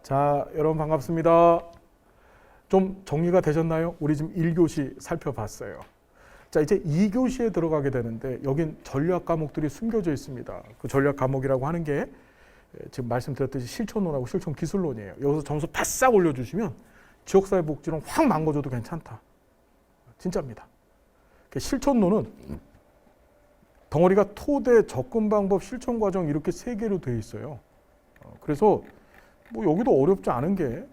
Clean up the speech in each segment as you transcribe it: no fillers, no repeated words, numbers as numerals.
자, 여러분 반갑습니다. 좀 정리가 되셨나요? 우리 지금 1교시 살펴봤어요. 자, 이제 2교시에 들어가게 되는데 여긴 전략 과목들이 숨겨져 있습니다. 그 전략 과목이라고 하는 게 지금 말씀드렸듯이 실천론하고 실천 기술론이에요. 여기서 점수 바싹 올려주시면 지역사회복지론 확 망가져도 괜찮다. 진짜입니다. 실천론은 덩어리가 토대, 접근 방법, 실천 과정 이렇게 3개로 되어 있어요. 그래서 뭐 여기도 어렵지 않은 게,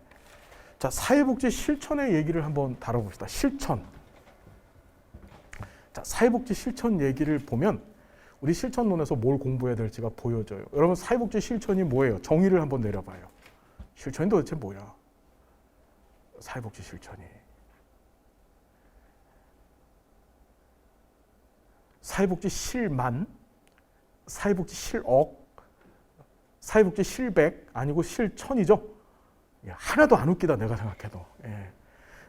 자, 사회복지 실천의 얘기를 한번 다뤄봅시다. 실천. 자, 사회복지 실천 얘기를 보면 우리 실천론에서 뭘 공부해야 될지가 보여져요. 여러분, 사회복지 실천이 뭐예요? 정의를 한번 내려봐요. 실천이 도대체 뭐야? 사회복지 실천이. 사회복지 실만, 사회복지 실억, 사회복지 실백 아니고 실천이죠. 하나도 안 웃기다 내가 생각해도. 예.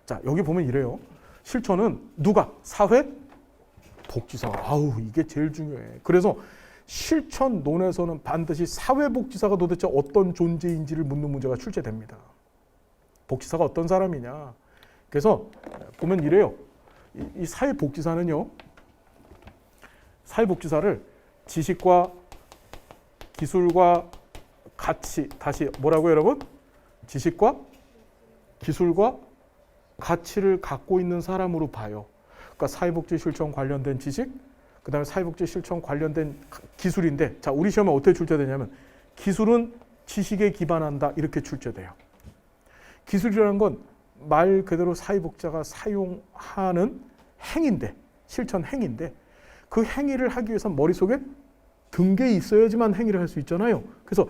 자, 여기 보면 이래요. 실천은 누가? 사회복지사가. 아우, 이게 제일 중요해. 그래서 실천론에서는 반드시 사회복지사가 도대체 어떤 존재인지를 묻는 문제가 출제됩니다. 복지사가 어떤 사람이냐. 그래서 보면 이래요. 이 사회복지사는요, 사회복지사를 지식과 기술과 가치, 다시 뭐라고요, 여러분? 지식과 기술과 가치를 갖고 있는 사람으로 봐요. 그러니까 사회복지 실천 관련된 지식, 그 다음에 사회복지 실천 관련된 기술인데, 자, 우리 시험에 어떻게 출제되냐면 기술은 지식에 기반한다 이렇게 출제돼요. 기술이라는 건 말 그대로 사회복지사가 사용하는 행인데, 실천 행인데, 그 행위를 하기 위해서는 머릿속에 든 게 있어야지만 행위를 할 수 있잖아요. 그래서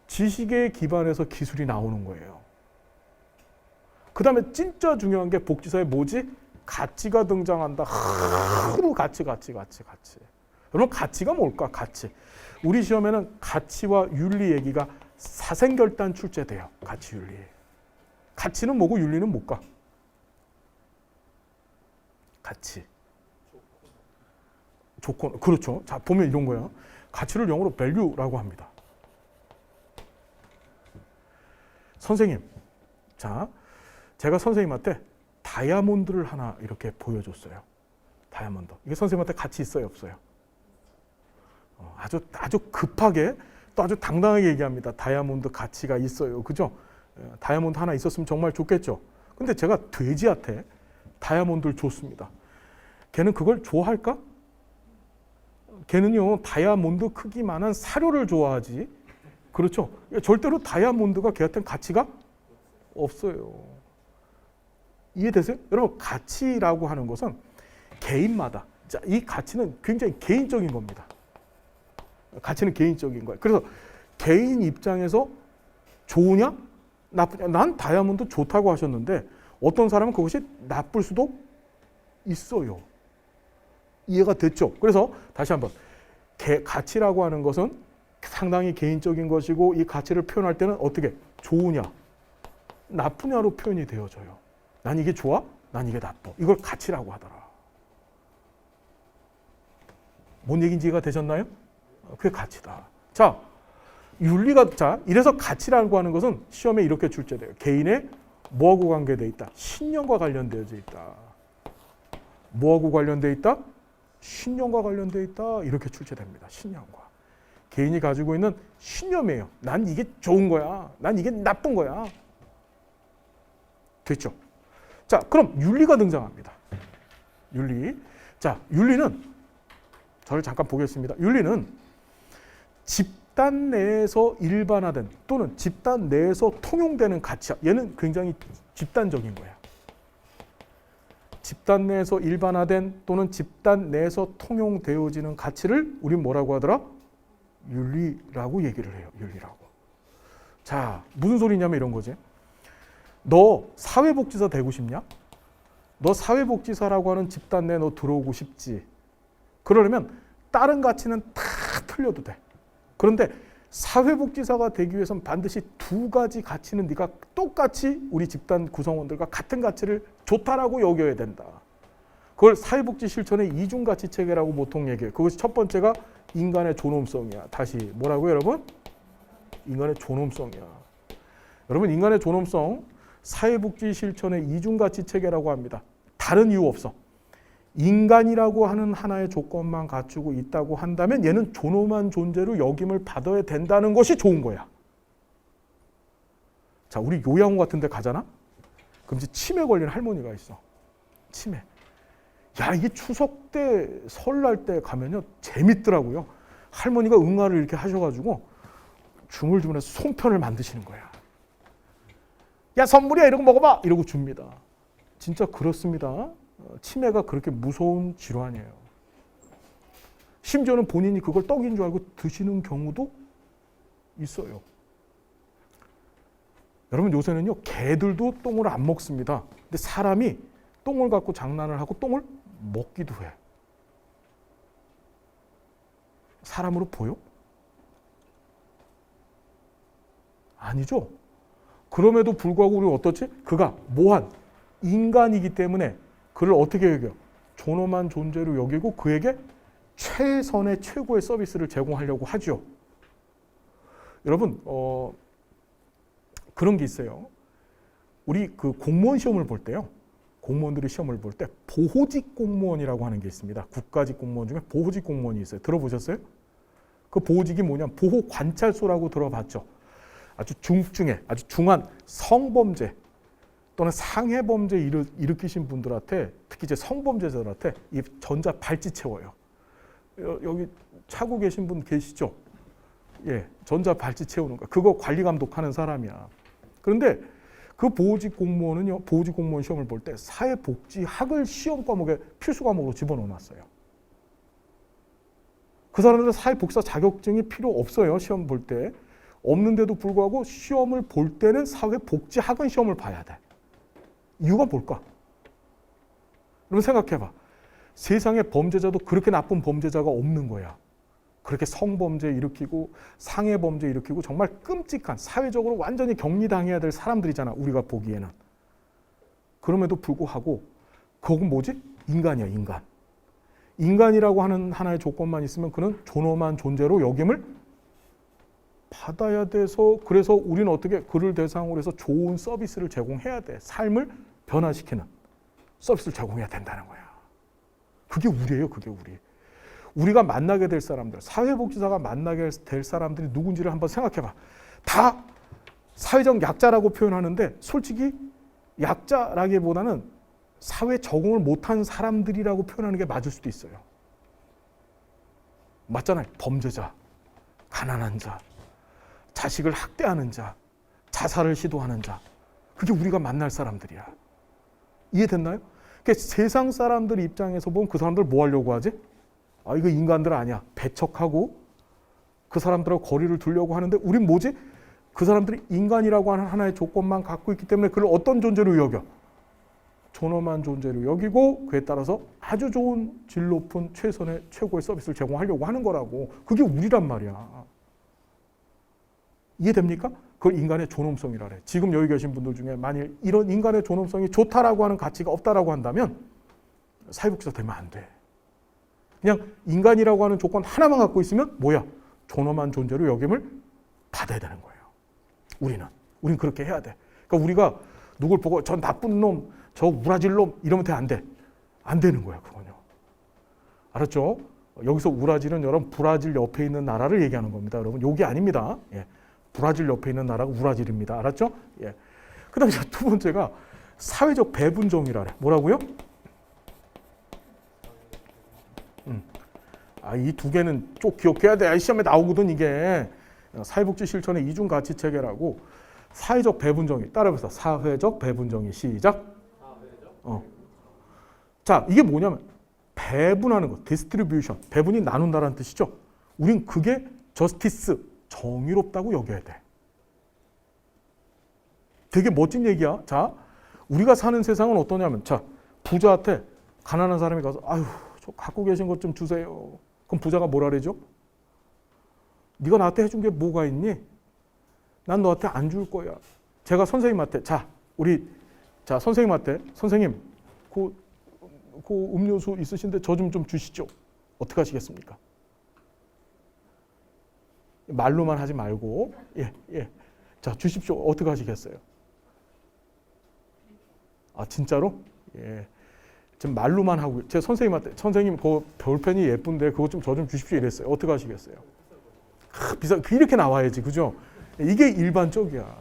지식에 기반해서 기술이 나오는 거예요. 그 다음에 진짜 중요한 게 복지사에 뭐지? 가치가 등장한다. 하루 가치. 여러분, 가치가 뭘까? 가치. 우리 시험에는 가치와 윤리 얘기가 사생결단 출제돼요. 가치, 윤리. 가치는 뭐고 윤리는 뭘까? 가치. 조건. 그렇죠. 자, 보면 이런 거야. 가치를 영어로 value라고 합니다. 선생님, 자, 제가 선생님한테 다이아몬드를 하나 이렇게 보여줬어요. 다이아몬드. 이게 선생님한테 가치 있어요, 없어요? 아주 급하게 또 아주 당당하게 얘기합니다. 다이아몬드 가치가 있어요. 그죠? 다이아몬드 하나 있었으면 정말 좋겠죠. 근데 제가 돼지한테 다이아몬드를 줬습니다. 걔는 그걸 좋아할까? 걔는요, 다이아몬드 크기만한 사료를 좋아하지. 그렇죠? 절대로 다이아몬드가 걔한테는 가치가 없어요. 이해되세요? 여러분, 가치라고 하는 것은 개인마다, 자, 이 가치는 굉장히 개인적인 겁니다. 가치는 개인적인 거예요. 그래서 개인 입장에서 좋으냐 나쁘냐, 난 다이아몬드 좋다고 하셨는데 어떤 사람은 그것이 나쁠 수도 있어요. 이해가 됐죠? 그래서 다시 한번, 가치라고 하는 것은 상당히 개인적인 것이고, 이 가치를 표현할 때는 어떻게 좋으냐 나쁘냐로 표현이 되어져요. 난 이게 좋아? 난 이게 나빠. 이걸 가치라고 하더라. 뭔 얘기인지 이해가 되셨나요? 그게 가치다. 자, 윤리가, 자, 이래서 가치라고 하는 것은 시험에 이렇게 출제돼요. 개인의 뭐하고 관계되어 있다? 신념과 관련되어져 있다. 뭐하고 관련되어 있다? 신념과 관련되어 있다. 이렇게 출제됩니다. 신념과. 개인이 가지고 있는 신념이에요. 난 이게 좋은 거야. 난 이게 나쁜 거야. 됐죠? 자, 그럼 윤리가 등장합니다. 윤리. 자, 윤리는, 저를 잠깐 보겠습니다. 윤리는 집단 내에서 일반화된 또는 집단 내에서 통용되는 가치야. 얘는 굉장히 집단적인 거야. 집단 내에서 일반화된 또는 집단 내에서 통용되어지는 가치를 우린 뭐라고 하더라? 윤리라고 얘기를 해요. 윤리라고. 자, 무슨 소리냐면 이런 거지. 너 사회복지사 되고 싶냐? 너 사회복지사라고 하는 집단 내에 너 들어오고 싶지. 그러려면 다른 가치는 다 틀려도 돼. 그런데 사회복지사가 되기 위해서는 반드시 2가지 가치는 네가 똑같이 우리 집단 구성원들과 같은 가치를 좋다라고 여겨야 된다. 그걸 사회복지 실천의 이중가치 체계라고 보통 얘기해요. 그것이 첫 번째가 인간의 존엄성이야. 다시 뭐라고요, 여러분? 인간의 존엄성이야. 여러분, 인간의 존엄성, 사회복지 실천의 이중가치 체계라고 합니다. 다른 이유 없어. 인간이라고 하는 하나의 조건만 갖추고 있다고 한다면 얘는 존엄한 존재로 여김을 받아야 된다는 것이 좋은 거야. 자, 우리 요양원 같은 데 가잖아? 그럼 이제 치매 걸린 할머니가 있어. 치매. 야, 이게 추석 때, 설날 때 가면요, 재밌더라고요. 할머니가 응아를 이렇게 하셔가지고 주물주물해서 송편을 만드시는 거야. 야, 선물이야, 이런 거 먹어봐! 이러고 줍니다. 진짜 그렇습니다. 치매가 그렇게 무서운 질환이에요. 심지어는 본인이 그걸 떡인 줄 알고 드시는 경우도 있어요. 여러분, 요새는요, 개들도 똥을 안 먹습니다. 근데 사람이 똥을 갖고 장난을 하고 똥을 먹기도 해. 사람으로 보여? 아니죠. 그럼에도 불구하고 우리는 어떻지? 그가 뭐한 인간이기 때문에 그를 어떻게 여겨? 존엄한 존재로 여기고 그에게 최선의 최고의 서비스를 제공하려고 하죠. 여러분, 그런 게 있어요. 우리 그 공무원 시험을 볼 때요. 공무원들이 시험을 볼 때 보호직 공무원이라고 하는 게 있습니다. 국가직 공무원 중에 보호직 공무원이 있어요. 들어보셨어요? 그 보호직이 뭐냐면 보호관찰소라고 들어봤죠. 아주 중증의, 아주 중한 성범죄 또는 상해범죄 일으키신 분들한테, 특히 이제 성범죄자들한테 이 전자 발찌 채워요. 여기 차고 계신 분 계시죠? 예, 전자 발찌 채우는 거. 그거 관리 감독하는 사람이야. 그런데 그 보호직 공무원은요, 보호직 공무원 시험을 볼 때 사회복지학을 시험 과목에 필수 과목으로 집어넣어놨어요. 그 사람들은 사회복지사 자격증이 필요 없어요. 시험 볼 때. 없는데도 불구하고 시험을 볼 때는 사회복지학은 시험을 봐야 돼. 이유가 뭘까? 여러분 생각해봐. 세상에 범죄자도 그렇게 나쁜 범죄자가 없는 거야. 그렇게 성범죄 일으키고 상해범죄 일으키고 정말 끔찍한, 사회적으로 완전히 격리당해야 될 사람들이잖아, 우리가 보기에는. 그럼에도 불구하고 그건 뭐지? 인간이야, 인간. 인간이라고 하는 하나의 조건만 있으면 그는 존엄한 존재로 여김을 받아야 돼서, 그래서 우리는 어떻게 그를 대상으로 해서 좋은 서비스를 제공해야 돼. 삶을 변화시키는 서비스를 제공해야 된다는 거야. 그게 우리예요, 그게 우리. 우리가 만나게 될 사람들, 사회복지사가 만나게 될 사람들이 누군지를 한번 생각해봐. 다 사회적 약자라고 표현하는데 솔직히 약자라기보다는 사회 적응을 못한 사람들이라고 표현하는 게 맞을 수도 있어요. 맞잖아요. 범죄자, 가난한 자, 자식을 학대하는 자, 자살을 시도하는 자. 그게 우리가 만날 사람들이야. 이해됐나요? 그러니까 세상 사람들 입장에서 보면 그 사람들 뭐 하려고 하지? 아, 이거 인간들 아니야. 배척하고 그 사람들하고 거리를 두려고 하는데 우린 뭐지? 그 사람들이 인간이라고 하는 하나의 조건만 갖고 있기 때문에 그를 어떤 존재로 여겨? 존엄한 존재로 여기고 그에 따라서 아주 좋은 질 높은 최선의 최고의 서비스를 제공하려고 하는 거라고. 그게 우리란 말이야. 이해됩니까? 그걸 인간의 존엄성이라 그래. 지금 여기 계신 분들 중에 만일 이런 인간의 존엄성이 좋다라고 하는 가치가 없다라고 한다면 사회복지사 되면 안 돼. 그냥 인간이라고 하는 조건 하나만 갖고 있으면 뭐야? 존엄한 존재로 여김을 받아야 되는 거예요. 우리는 그렇게 해야 돼. 그러니까 우리가 누굴 보고 저 나쁜 놈, 저 우라질 놈 이러면 안 돼. 안 되는 거야, 그건요. 알았죠? 여기서 우라질은 여러분 브라질 옆에 있는 나라를 얘기하는 겁니다. 여러분 욕이 아닙니다. 예. 브라질 옆에 있는 나라가 우라질입니다. 알았죠? 예. 그다음에 두 번째가 사회적 배분정의라 그래. 뭐라고요? 이 두 개는 쭉 기억해야 돼. 시험에 나오거든 이게. 사회복지 실천의 이중 가치 체계라고. 사회적 배분정의. 따라해보세요. 사회적 배분정의. 시작. 자, 이게 뭐냐면 배분하는 거. 디스트리뷰션. 배분이 나눈다라는 뜻이죠. 우린 그게 저스티스. 정의롭다고 여겨야 돼. 되게 멋진 얘기야. 자, 우리가 사는 세상은 어떠냐면, 자, 부자한테 가난한 사람이 가서, 아유, 저 갖고 계신 것 좀 주세요. 그럼 부자가 뭐라 그러죠? 네가 나한테 해준 게 뭐가 있니? 난 너한테 안 줄 거야. 제가 선생님한테, 선생님한테, 선생님, 그 음료수 있으신데 저 좀 주시죠. 어떻게 하시겠습니까? 말로만 하지 말고, 예. 자, 주십시오. 어떻게 하시겠어요? 아, 진짜로? 예. 지금 말로만 하고, 제 선생님한테, 선생님, 그 볼펜이 예쁜데 그거 좀 저 좀 주십시오 이랬어요. 어떻게 하시겠어요? 비싸, 이렇게 나와야지, 그죠? 이게 일반적이야.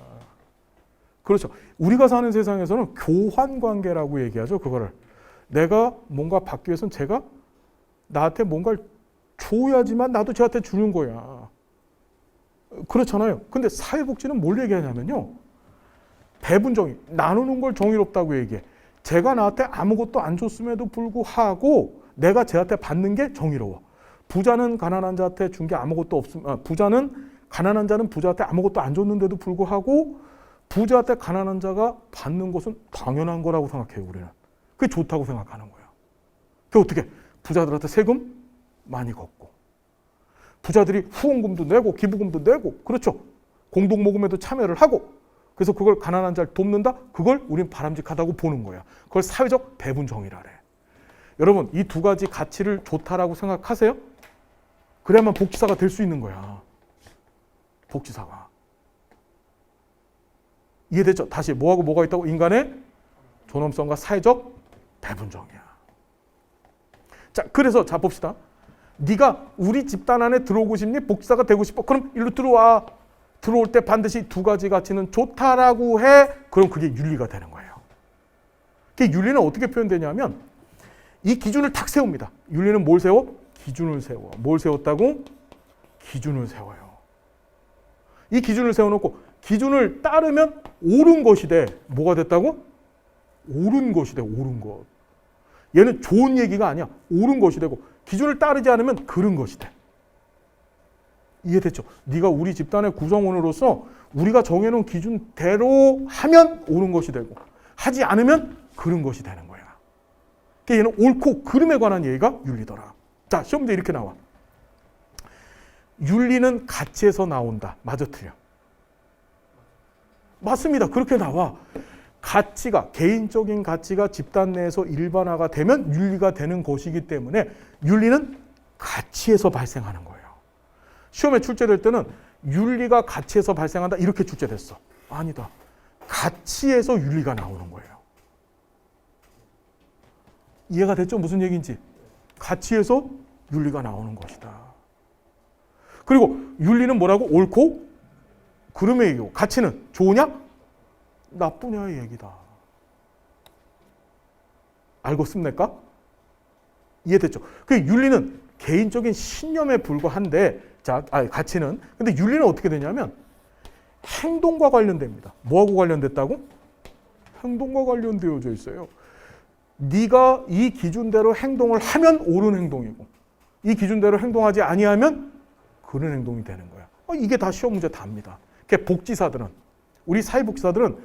그렇죠. 우리가 사는 세상에서는 교환 관계라고 얘기하죠, 그거를. 내가 뭔가 받기 위해서는 제가 나한테 뭔가를 줘야지만 나도 저한테 주는 거야. 그렇잖아요. 근데 사회복지는 뭘 얘기하냐면요. 배분정의, 나누는 걸 정의롭다고 얘기해. 제가 나한테 아무것도 안 줬음에도 불구하고 내가 쟤한테 받는 게 정의로워. 부자는 가난한 자한테 준 게 아무것도 없음. 부자는 가난한 자는 부자한테 아무것도 안 줬는데도 불구하고 부자한테 가난한 자가 받는 것은 당연한 거라고 생각해요, 우리는. 그게 좋다고 생각하는 거예요. 그게 어떻게? 부자들한테 세금 많이 걷고, 부자들이 후원금도 내고 기부금도 내고, 그렇죠? 공동모금에도 참여를 하고, 그래서 그걸 가난한 자를 돕는다? 그걸 우린 바람직하다고 보는 거야. 그걸 사회적 배분정의라래. 여러분, 이 두 가지 가치를 좋다라고 생각하세요? 그래야만 복지사가 될 수 있는 거야. 복지사가. 이해됐죠? 다시 뭐하고 뭐가 있다고? 인간의 존엄성과 사회적 배분정의야. 자, 그래서 자 봅시다. 네가 우리 집단 안에 들어오고 싶니? 복지사가 되고 싶어? 그럼 일로 들어와. 들어올 때 반드시 두 가지 가치는 좋다라고 해. 그럼 그게 윤리가 되는 거예요. 그 윤리는 어떻게 표현되냐면 이 기준을 탁 세웁니다. 윤리는 뭘 세워? 기준을 세워. 뭘 세웠다고? 기준을 세워요. 이 기준을 세워놓고 기준을 따르면 옳은 것이 돼. 뭐가 됐다고? 옳은 것이 돼. 옳은 것. 얘는 좋은 얘기가 아니야. 옳은 것이 되고 기준을 따르지 않으면 그른 것이 돼. 이해됐죠? 네가 우리 집단의 구성원으로서 우리가 정해놓은 기준대로 하면 옳은 것이 되고 하지 않으면 그른 것이 되는 거야. 그러니까 얘는 옳고 그름에 관한 얘기가 윤리더라. 자, 시험 문제 이렇게 나와. 윤리는 가치에서 나온다. 맞아, 틀려? 맞습니다. 그렇게 나와. 가치가, 개인적인 가치가 집단 내에서 일반화가 되면 윤리가 되는 것이기 때문에 윤리는 가치에서 발생하는 거예요. 시험에 출제될 때는 윤리가 가치에서 발생한다 이렇게 출제됐어. 아니다. 가치에서 윤리가 나오는 거예요. 이해가 됐죠? 무슨 얘기인지. 가치에서 윤리가 나오는 것이다. 그리고 윤리는 뭐라고? 옳고 그름의 얘기고 가치는 좋으냐? 나쁘냐의 얘기다. 알고 씁니까? 이해됐죠? 그 윤리는 개인적인 신념에 불과한데 자, 가치는. 근데 윤리는 어떻게 되냐면 행동과 관련됩니다. 뭐하고 관련됐다고? 행동과 관련되어져 있어요. 네가 이 기준대로 행동을 하면 옳은 행동이고 이 기준대로 행동하지 아니하면 그런 행동이 되는 거야. 이게 다 시험 문제 답니다. 복지사들은, 우리 사회복지사들은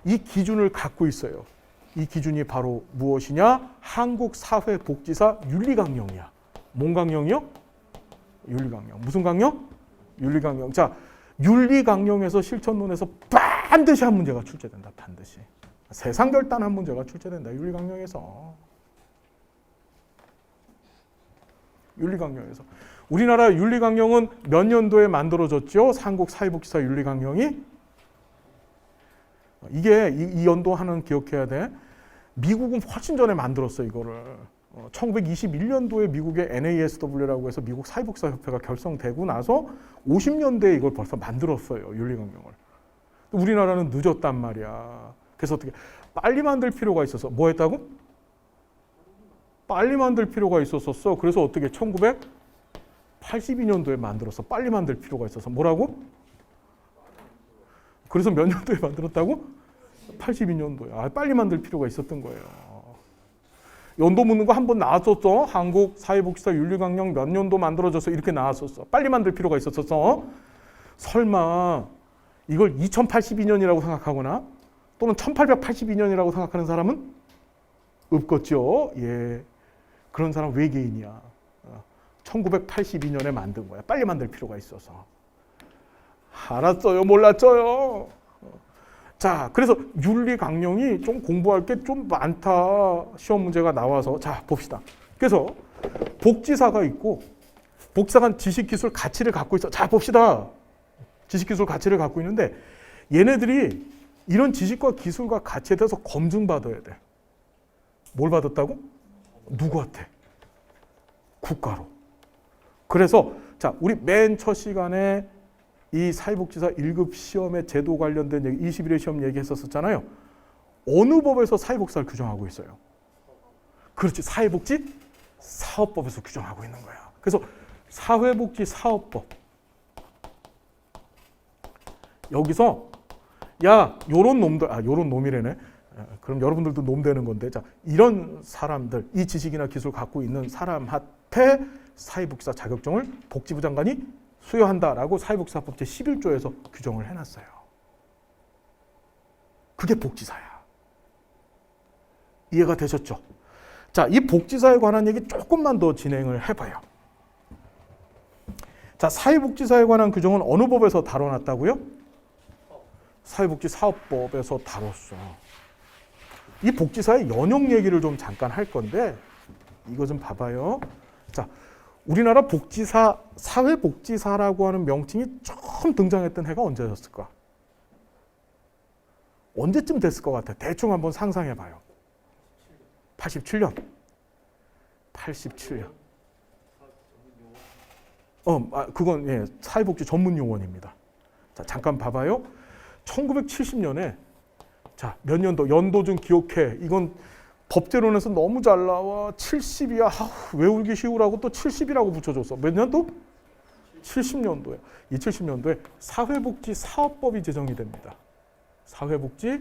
이 기준을 갖고 있어요. 이 기준이 바로 무엇이냐? 한국사회복지사 윤리강령이야. 뭔 강령이요? 윤리강령. 무슨 강령? 윤리강령. 자, 윤리강령에서 실천론에서 반드시 한 문제가 출제된다. 반드시. 세상 결단한 문제가 출제된다. 윤리강령에서. 윤리강령에서. 우리나라 윤리강령은 몇 년도에 만들어졌죠? 한국사회복지사 윤리강령이. 이게 이 연도 하는 기억해야 돼. 미국은 훨씬 전에 만들었어 이거를. 1921년도에 미국의 NASW라고 해서 미국 사회복지사협회가 결성되고 나서 50년대에 이걸 벌써 만들었어요. 윤리강령을. 우리나라는 늦었단 말이야. 그래서 어떻게 빨리 만들 필요가 있어서 뭐 했다고? 빨리 만들 필요가 있었었어. 그래서 어떻게 1982년도에 만들었어. 빨리 만들 필요가 있어서 뭐라고? 그래서 몇 년도에 만들었다고? 82년도에. 빨리 만들 필요가 있었던 거예요. 연도 묻는 거 한 번 나왔었어. 한국 사회복지사 윤리강령 몇 년도 만들어져서 이렇게 나왔었어. 빨리 만들 필요가 있었어. 설마 이걸 2082년이라고 생각하거나 또는 1882년이라고 생각하는 사람은 없겠죠. 예, 그런 사람 외계인이야. 1982년에 만든 거야. 빨리 만들 필요가 있어서. 알았어요. 몰랐어요. 자, 그래서 윤리강령이 좀 공부할 게 좀 많다. 시험 문제가 나와서. 자, 봅시다. 그래서 복지사가 있고 복지사가 지식기술 가치를 갖고 있어. 자, 봅시다. 지식기술 가치를 갖고 있는데 얘네들이 이런 지식과 기술과 가치에 대해서 검증받아야 돼. 뭘 받았다고? 누구한테? 국가로. 그래서 자, 우리 맨 첫 시간에 이 사회복지사 1급 시험의 제도 관련된 얘기, 21회 시험 얘기했었잖아요. 어느 법에서 사회복지사를 규정하고 있어요? 그렇지, 사회복지 사업법에서 규정하고 있는 거야. 그래서 사회복지 사업법. 여기서 야, 요런 놈들, 요런 놈이래네. 그럼 여러분들도 놈 되는 건데, 자, 이런 사람들, 이 지식이나 기술 갖고 있는 사람한테 사회복지사 자격증을 복지부 장관이 수여한다라고 사회복지사법 제11조에서 규정을 해놨어요. 그게 복지사야. 이해가 되셨죠? 자, 이 복지사에 관한 얘기 조금만 더 진행을 해봐요. 자, 사회복지사에 관한 규정은 어느 법에서 다뤄놨다고요? 사회복지사업법에서 다뤘어. 이 복지사의 연용 얘기를 좀 잠깐 할 건데, 이거 좀 봐봐요. 자, 우리나라 복지사, 사회복지사라고 하는 명칭이 처음 등장했던 해가 언제였을까? 언제쯤 됐을 것 같아? 대충 한번 상상해봐요. 87년. 87년. 그건 예, 사회복지 전문 용어입니다. 자, 잠깐 봐봐요. 1970년에 자, 몇 년도? 연도 좀 기억해. 이건 법제론에서 너무 잘 나와. 70이야. 외우기 쉬우라고 또 70이라고 붙여줬어. 몇 년도? 70년도에. 이 70년도에 사회복지 사업법이 제정이 됩니다. 사회복지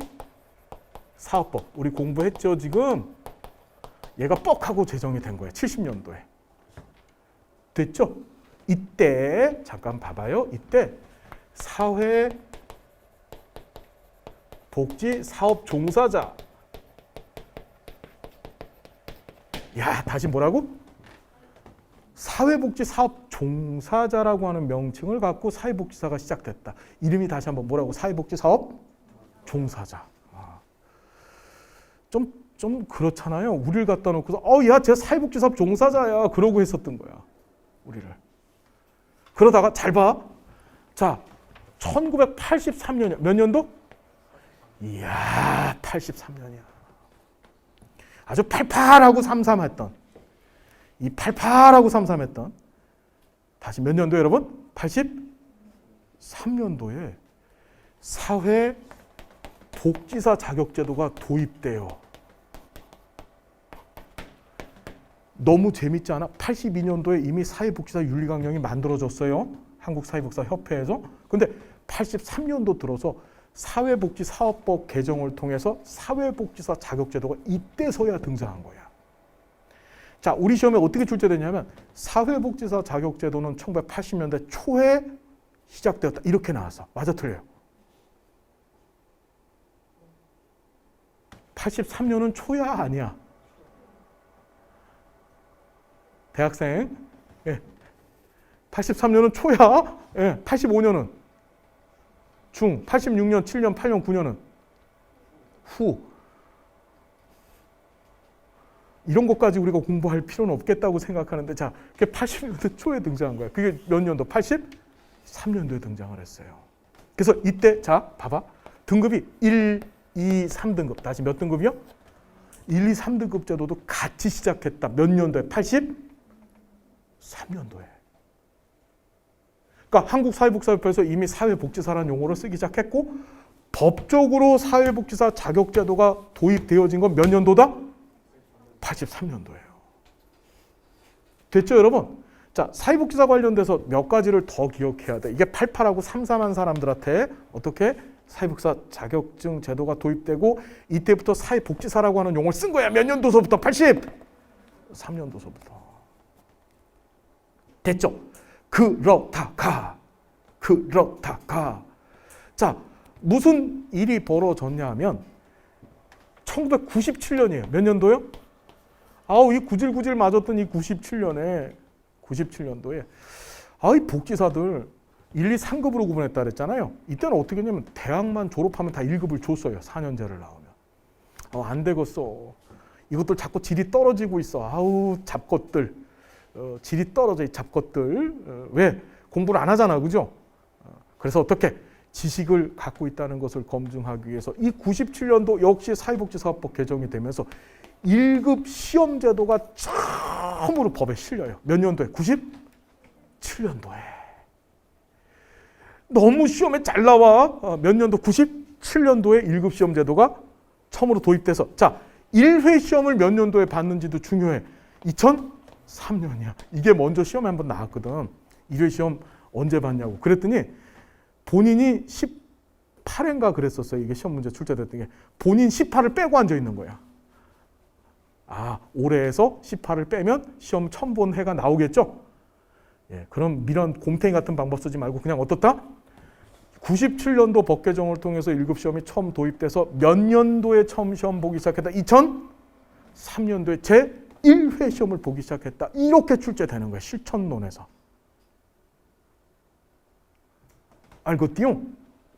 사업법. 우리 공부했죠, 지금? 얘가 뻑하고 제정이 된 거예요. 70년도에. 됐죠? 이때 잠깐 봐봐요. 이때 사회복지 사업 종사자. 야, 다시 뭐라고? 사회복지 사업 종사자라고 하는 명칭을 갖고 사회복지사가 시작됐다. 이름이 다시 한번 뭐라고? 사회복지 사업 종사자. 좀 그렇잖아요. 우리를 갖다 놓고서 야, 쟤 사회복지 사업 종사자야. 그러고 했었던 거야. 우리를. 그러다가 잘 봐. 자, 1983년이야. 몇 년도? 이야, 83년이야. 아주 팔팔하고 삼삼했던, 이 팔팔하고 삼삼했던, 다시 몇 년도 여러분? 83년도에 사회복지사 자격제도가 도입돼요. 너무 재밌지 않아? 82년도에 이미 사회복지사 윤리강령이 만들어졌어요. 한국사회복지사협회에서. 근데 83년도 들어서 사회복지사업법 개정을 통해서 사회복지사 자격제도가 이때서야 등장한 거야. 자, 우리 시험에 어떻게 출제되냐면 사회복지사 자격제도는 1980년대 초에 시작되었다. 이렇게 나왔어. 맞아, 틀려요? 83년은 초야, 아니야? 대학생, 예. 83년은 초야, 예. 85년은 중, 86년, 7년, 8년, 9년은 후. 이런 것까지 우리가 공부할 필요는 없겠다고 생각하는데, 자, 그게 80년대 초에 등장한 거야. 그게 몇 년도? 83년도에 등장을 했어요. 그래서 이때, 자, 봐봐. 등급이 1, 2, 3등급. 다시 몇 등급이요? 1, 2, 3등급 제도도 같이 시작했다. 몇 년도에? 83년도에. 그러니까 한국사회복지사협회에서 이미 사회복지사라는 용어를 쓰기 시작했고, 법적으로 사회복지사 자격제도가 도입되어진 건 몇 년도다? 83년도예요. 됐죠, 여러분? 자, 사회복지사 관련돼서 몇 가지를 더 기억해야 돼. 이게 팔팔하고 삼삼한 사람들한테 어떻게 사회복지사 자격증 제도가 도입되고, 이때부터 사회복지사라고 하는 용어를 쓴 거야. 몇 년도서부터? 83년도서부터. 됐죠? 그렇다가. 자, 무슨 일이 벌어졌냐 하면 1997년이에요. 몇 년도요? 이 구질구질 맞았던 이 97년도에 이 복지사들 1, 2, 3급으로 구분했다 그랬잖아요. 이때는 어떻게 했냐면 대학만 졸업하면 다 1급을 줬어요. 4년제를 나오면. 안 되겠어. 이것들 자꾸 질이 떨어지고 있어. 잡것들. 질이 떨어져, 이 잡것들. 왜? 공부를 안 하잖아, 그죠? 그래서 어떻게? 지식을 갖고 있다는 것을 검증하기 위해서 이 97년도 역시 사회복지사업법 개정이 되면서 1급 시험 제도가 처음으로 법에 실려요. 몇 년도에? 97년도에. 너무 시험에 잘 나와. 몇 년도? 97년도에 1급 시험 제도가 처음으로 도입돼서, 자, 1회 시험을 몇 년도에 봤는지도 중요해. 2003년이야. 이게 먼저 시험에 한번 나왔거든. 1회 시험 언제 봤냐고. 그랬더니 본인이 18회인가 그랬었어요. 이게 시험 문제 출제됐던 게. 본인 18을 빼고 앉아 있는 거야. 아, 올해에서 18을 빼면 시험 처음 본 해가 나오겠죠? 예, 그럼 이런 곰탱이 같은 방법 쓰지 말고 그냥 어떻다? 97년도 법 개정을 통해서 1급 시험이 처음 도입돼서 몇 년도에 처음 시험 보기 시작했다? 2003년도에 제1회 시험을 보기 시작했다. 이렇게 출제되는 거예요. 실천론에서. 알겠디요?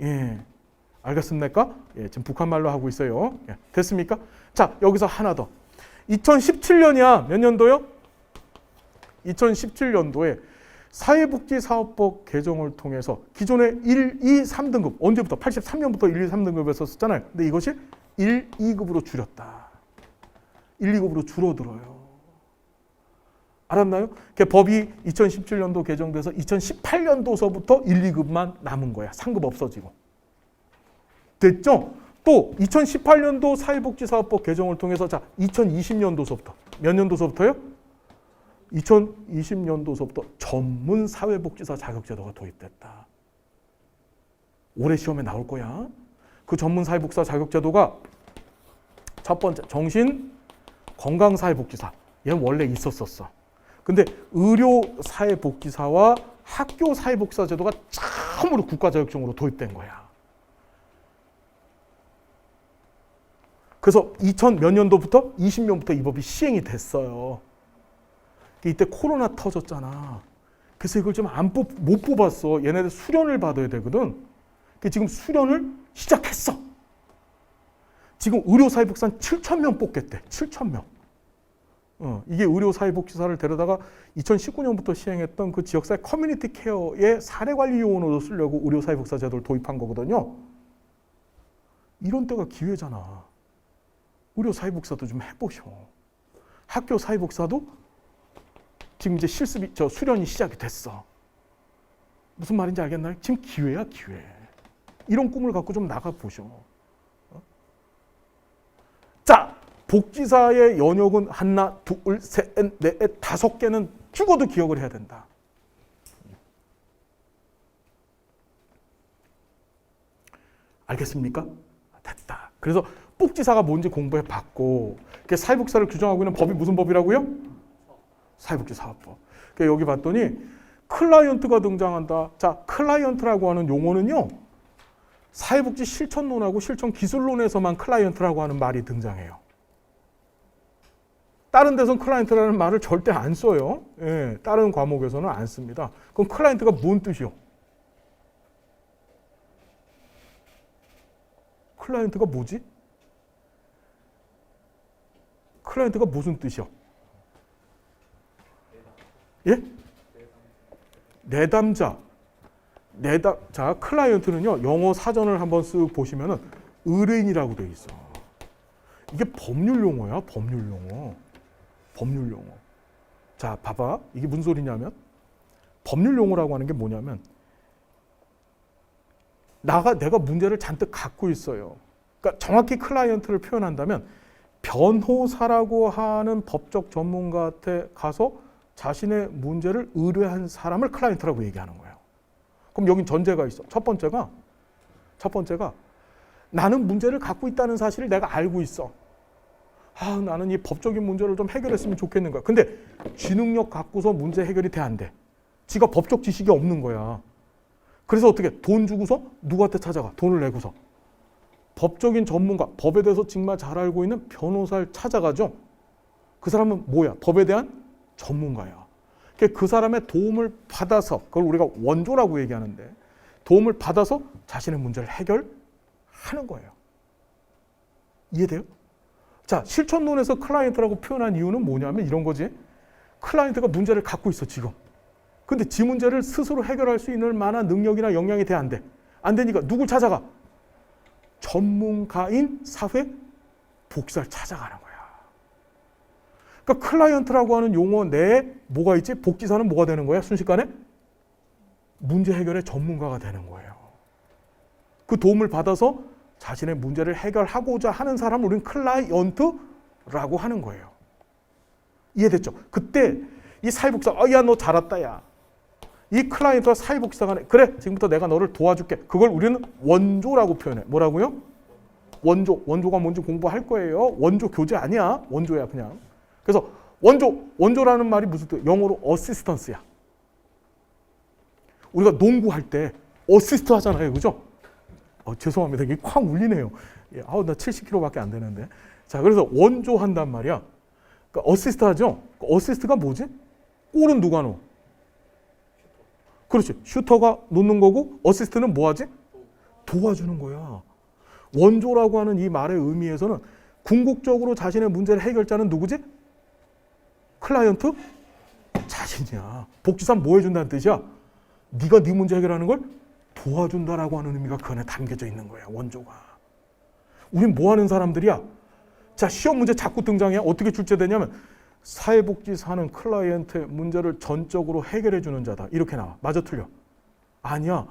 예. 알겠습니까? 예, 지금 북한말로 하고 있어요. 예, 됐습니까? 자, 여기서 하나 더. 2017년이야. 몇 년도요? 2017년도에 사회복지사업법 개정을 통해서 기존의 1, 2, 3등급, 언제부터? 83년부터 1, 2, 3등급에 썼었잖아요. 근데 이것이 1, 2급으로 줄였다. 1, 2급으로 줄어들어요. 알았나요? 법이 2017년도 개정돼서 2018년도서부터 1, 2급만 남은 거야. 상급 없어지고. 됐죠? 또 2018년도 사회복지사업법 개정을 통해서 자 2020년도서부터 몇 년도서부터요? 2020년도서부터 전문 사회복지사 자격제도가 도입됐다. 올해 시험에 나올 거야. 그 전문 사회복지사 자격제도가 첫 번째 정신건강사회복지사. 얘는 원래 있었었어. 근데 의료사회복지사와 학교사회복지사 제도가 처음으로 국가자격증으로 도입된 거야. 그래서 2000 몇 년도부터? 20년부터 이 법이 시행이 됐어요. 이때 코로나 터졌잖아. 그래서 이걸 좀 못 뽑았어. 얘네들 수련을 받아야 되거든. 지금 수련을 시작했어. 지금 의료사회복지사 7,000명 뽑겠대. 7,000명. 이게 의료사회복지사를 데려다가 2019년부터 시행했던 그 지역사회 커뮤니티 케어의 사례관리 요원으로 쓰려고 의료사회복지사 제도를 도입한 거거든요. 이런 때가 기회잖아. 의료사회복지사도 좀 해보셔. 학교사회복지사도 지금 이제 실습이, 수련이 시작이 됐어. 무슨 말인지 알겠나요? 지금 기회야, 기회. 이런 꿈을 갖고 좀 나가보셔. 자, 복지사의 연역은 하나, 둘, 셋, 넷, 5개는 죽어도 기억을 해야 된다. 알겠습니까? 됐다. 그래서 복지사가 뭔지 공부해봤고, 사회복지사를 규정하고 있는 법이 무슨 법이라고요? 사회복지사업법. 여기 봤더니 클라이언트가 등장한다. 자, 클라이언트라고 하는 용어는요, 사회복지 실천론하고 실천기술론에서만 클라이언트라고 하는 말이 등장해요. 다른 데서는 클라이언트라는 말을 절대 안 써요. 예, 다른 과목에서는 안 씁니다. 그럼 클라이언트가 뭔 뜻이요? 클라이언트가 뭐지? 클라이언트가 무슨 뜻이요? 예? 내담자. 자, 클라이언트는요, 영어 사전을 한번 쓱 보시면은 의뢰인이라고 되어 있어. 이게 법률 용어야, 법률 용어. 법률 용어. 자, 봐봐. 이게 무슨 소리냐면, 법률 용어라고 하는 게 뭐냐면, 내가 문제를 잔뜩 갖고 있어요. 그러니까 정확히 클라이언트를 표현한다면, 변호사라고 하는 법적 전문가한테 가서 자신의 문제를 의뢰한 사람을 클라이언트라고 얘기하는 거예요. 그럼 여긴 전제가 있어. 첫 번째가 나는 문제를 갖고 있다는 사실을 내가 알고 있어. 나는 이 법적인 문제를 좀 해결했으면 좋겠는 거야. 근데 지능력 갖고서 문제 해결이 돼 안 돼. 지가 법적 지식이 없는 거야. 그래서 어떻게? 돈 주고서 누구한테 찾아가? 돈을 내고서. 법적인 전문가, 법에 대해서 정말 잘 알고 있는 변호사를 찾아가죠. 그 사람은 뭐야? 법에 대한 전문가야. 그 사람의 도움을 받아서, 그걸 우리가 원조라고 얘기하는데, 도움을 받아서 자신의 문제를 해결하는 거예요. 이해돼요? 자, 실천론에서 클라이언트라고 표현한 이유는 뭐냐면 이런 거지. 클라이언트가 문제를 갖고 있어, 지금. 근데 지 문제를 스스로 해결할 수 있는 만한 능력이나 역량이 돼, 안 돼? 안 되니까 누굴 찾아가? 전문가인 사회 복지사를 찾아가는 거야. 그러니까 클라이언트라고 하는 용어 내에 뭐가 있지? 복지사는 뭐가 되는 거야? 순식간에 문제 해결의 전문가가 되는 거예요. 그 도움을 받아서 자신의 문제를 해결하고자 하는 사람을 우리는 클라이언트라고 하는 거예요. 이해됐죠? 그때 이 사회복지사가 야 너 잘 왔다 야. 이 클라이언트와 사회복지사가 그래 지금부터 내가 너를 도와줄게. 그걸 우리는 원조라고 표현해. 뭐라고요? 원조가 뭔지 공부할 거예요. 원조 교재 아니야. 원조야 그냥. 그래서 원조라는 말이 무슨 뜻? 영어로 어시스턴스야. 우리가 농구할 때 어시스트 하잖아요. 그죠? 죄송합니다. 이게 콱 울리네요. 나 70kg밖에 안 되는데. 자, 그래서 원조 한단 말이야. 그러니까 어시스트 하죠? 어시스트가 뭐지? 골은 누가 넣어? 그렇지. 슈터가 놓는 거고 어시스트는 뭐 하지? 도와주는 거야. 원조라고 하는 이 말의 의미에서는 궁극적으로 자신의 문제를 해결자는 누구지? 클라이언트? 자신이야. 복지사는 뭐 해준다는 뜻이야? 네가 네 문제 해결하는 걸 도와준다라고 하는 의미가 그 안에 담겨져 있는 거야. 원조가. 우린 뭐 하는 사람들이야? 자, 시험 문제 자꾸 등장해. 어떻게 출제되냐면 사회복지사는 클라이언트의 문제를 전적으로 해결해 주는 자다. 이렇게 나와. 맞아 틀려? 아니야.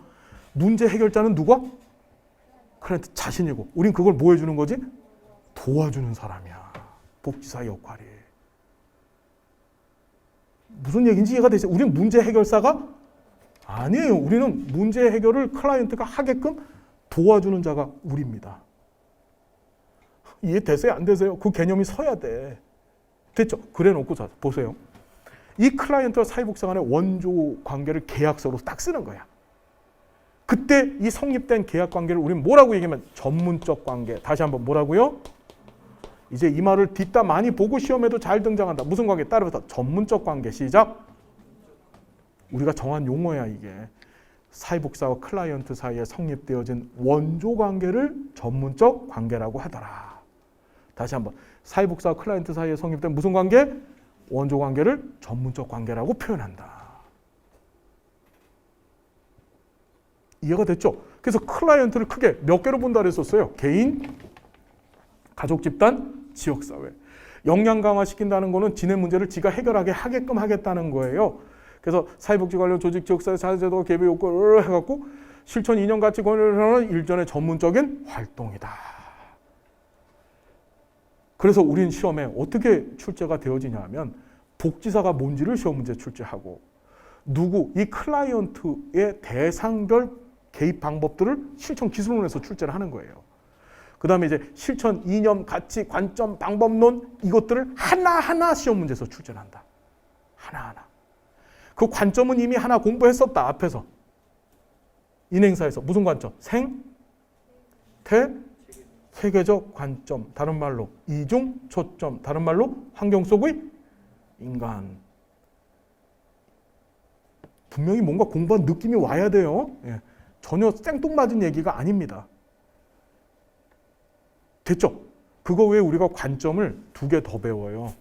문제 해결자는 누가? 클라이언트 자신이고 우린 그걸 뭐 해주는 거지? 도와주는 사람이야. 복지사 역할이. 무슨 얘기인지 이해가 되죠? 우린 문제 해결사가 아니에요. 우리는 문제 해결을 클라이언트가 하게끔 도와주는 자가 우리입니다. 이해되세요? 안 되세요? 그 개념이 서야 돼. 됐죠? 그래 놓고 자, 보세요. 이 클라이언트와 사회복지사 간의 원조 관계를 계약서로 딱 쓰는 거야. 그때 이 성립된 계약 관계를 우리는 뭐라고 얘기하면 전문적 관계. 다시 한번 뭐라고요? 이제 이 말을 뒷다 많이 보고 시험에도 잘 등장한다. 무슨 관계? 따라서 전문적 관계. 시작. 우리가 정한 용어야 이게. 사회복지사와 클라이언트 사이에 성립되어진 원조 관계를 전문적 관계라고 하더라. 다시 한번. 사회복지사와 클라이언트 사이에 성립된 무슨 관계? 원조 관계를 전문적 관계라고 표현한다. 이해가 됐죠? 그래서 클라이언트를 크게 몇 개로 본다 그랬었어요. 개인, 가족, 집단, 지역사회. 역량 강화시킨다는 거는 지네 문제를 지가 해결하게 하게끔 하겠다는 거예요. 그래서 사회복지 관련 조직, 지역사회, 사회제도, 개별 요건을 해갖고 실천 이념 가치관을 하는 일전의 전문적인 활동이다. 그래서 우린 시험에 어떻게 출제가 되어지냐 하면 복지사가 뭔지를 시험 문제 출제하고 이 클라이언트의 대상별 개입 방법들을 실천 기술론에서 출제를 하는 거예요. 그 다음에 이제 실천 이념, 가치, 관점, 방법론 이것들을 하나하나 시험 문제에서 출제를 한다. 하나하나. 그 관점은 이미 하나 공부했었다. 앞에서. 인행사에서. 무슨 관점? 세계적 관점. 다른 말로 이중 초점. 다른 말로 환경 속의 인간. 분명히 뭔가 공부한 느낌이 와야 돼요. 예. 전혀 생뚱맞은 얘기가 아닙니다. 됐죠? 그거 외에 우리가 관점을 2개 더 배워요.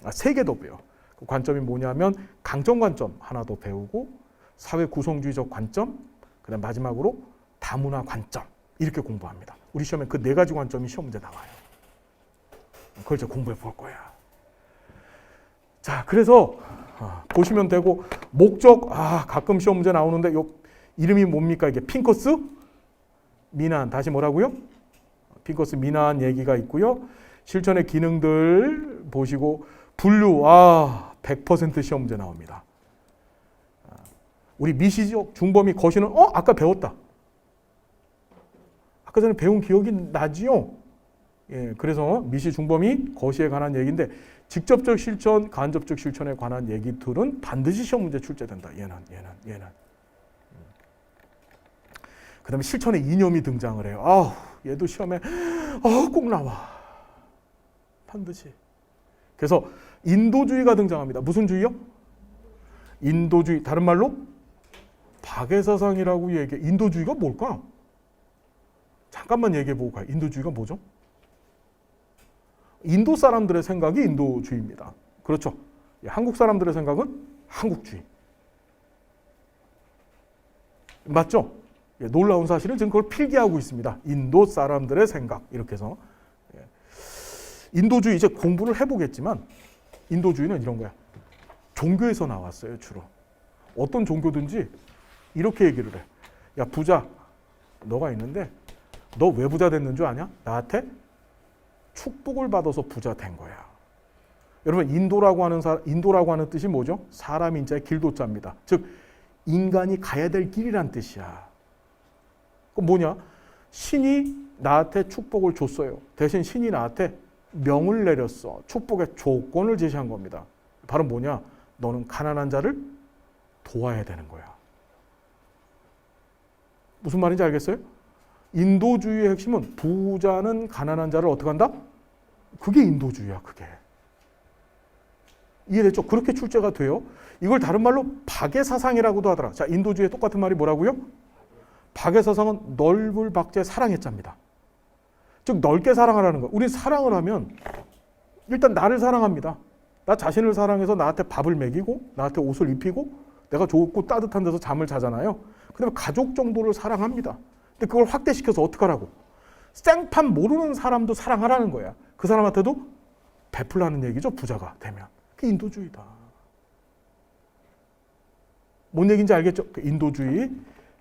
3개 더 배워. 그 관점이 뭐냐면 강점 관점 하나 더 배우고 사회 구성주의적 관점, 그다음 마지막으로 다문화 관점 이렇게 공부합니다. 우리 시험에 그 4가지 관점이 시험 문제 나와요. 그걸 이제 공부해 볼 거야. 자, 그래서 보시면 되고 목적 가끔 시험 문제 나오는데 요 이름이 뭡니까? 이게 핑커스 미난. 다시 뭐라고요? 핑커스 미난 얘기가 있고요. 실천의 기능들 보시고 분류 100% 시험 문제 나옵니다. 우리 미시적 중범위 거시는 아까 배웠다. 아까 전에 배운 기억이 나지요. 예, 그래서 미시 중범위 거시에 관한 얘기인데 직접적 실천, 간접적 실천에 관한 얘기들은 반드시 시험 문제 출제된다. 얘는. 그 다음에 실천의 이념이 등장을 해요. 얘도 시험에 꼭 나와. 반드시. 그래서 인도주의가 등장합니다. 무슨 주의요? 인도주의. 다른 말로 박애사상이라고 얘기해. 인도주의가 뭘까? 잠깐만 얘기해보고 가요. 인도주의가 뭐죠? 인도 사람들의 생각이 인도주의입니다. 그렇죠? 한국 사람들의 생각은 한국주의. 맞죠? 놀라운 사실은 지금 그걸 필기하고 있습니다. 인도 사람들의 생각 이렇게 해서 인도주의 이제 공부를 해보겠지만 인도주의는 이런 거야. 종교에서 나왔어요. 주로 어떤 종교든지 이렇게 얘기를 해. 야 부자 너가 있는데 너 왜 부자 됐는 줄 아냐? 나한테 축복을 받아서 부자 된 거야. 여러분 인도라고 하는 뜻이 뭐죠? 사람 인자의 길도자입니다. 즉 인간이 가야 될 길이란 뜻이야. 그 뭐냐? 신이 나한테 축복을 줬어요. 대신 신이 나한테 명을 내렸어. 축복의 조건을 제시한 겁니다. 바로 뭐냐? 너는 가난한 자를 도와야 되는 거야. 무슨 말인지 알겠어요? 인도주의의 핵심은 부자는 가난한 자를 어떻게 한다? 그게 인도주의야. 그게. 이해됐죠? 그렇게 출제가 돼요. 이걸 다른 말로 박의 사상이라고도 하더라. 자, 인도주의의 똑같은 말이 뭐라고요? 박의 사상은 넓을 박제 사랑의 자입니다. 즉 넓게 사랑하라는 거예요. 우리 사랑을 하면 일단 나를 사랑합니다. 나 자신을 사랑해서 나한테 밥을 먹이고 나한테 옷을 입히고 내가 좋고 따뜻한 데서 잠을 자잖아요. 그다음에 가족 정도를 사랑합니다. 근데 그걸 확대시켜서 어떻게 하라고? 생판 모르는 사람도 사랑하라는 거야. 그 사람한테도 베풀라는 얘기죠. 부자가 되면. 그게 인도주의다. 뭔 얘기인지 알겠죠? 인도주의.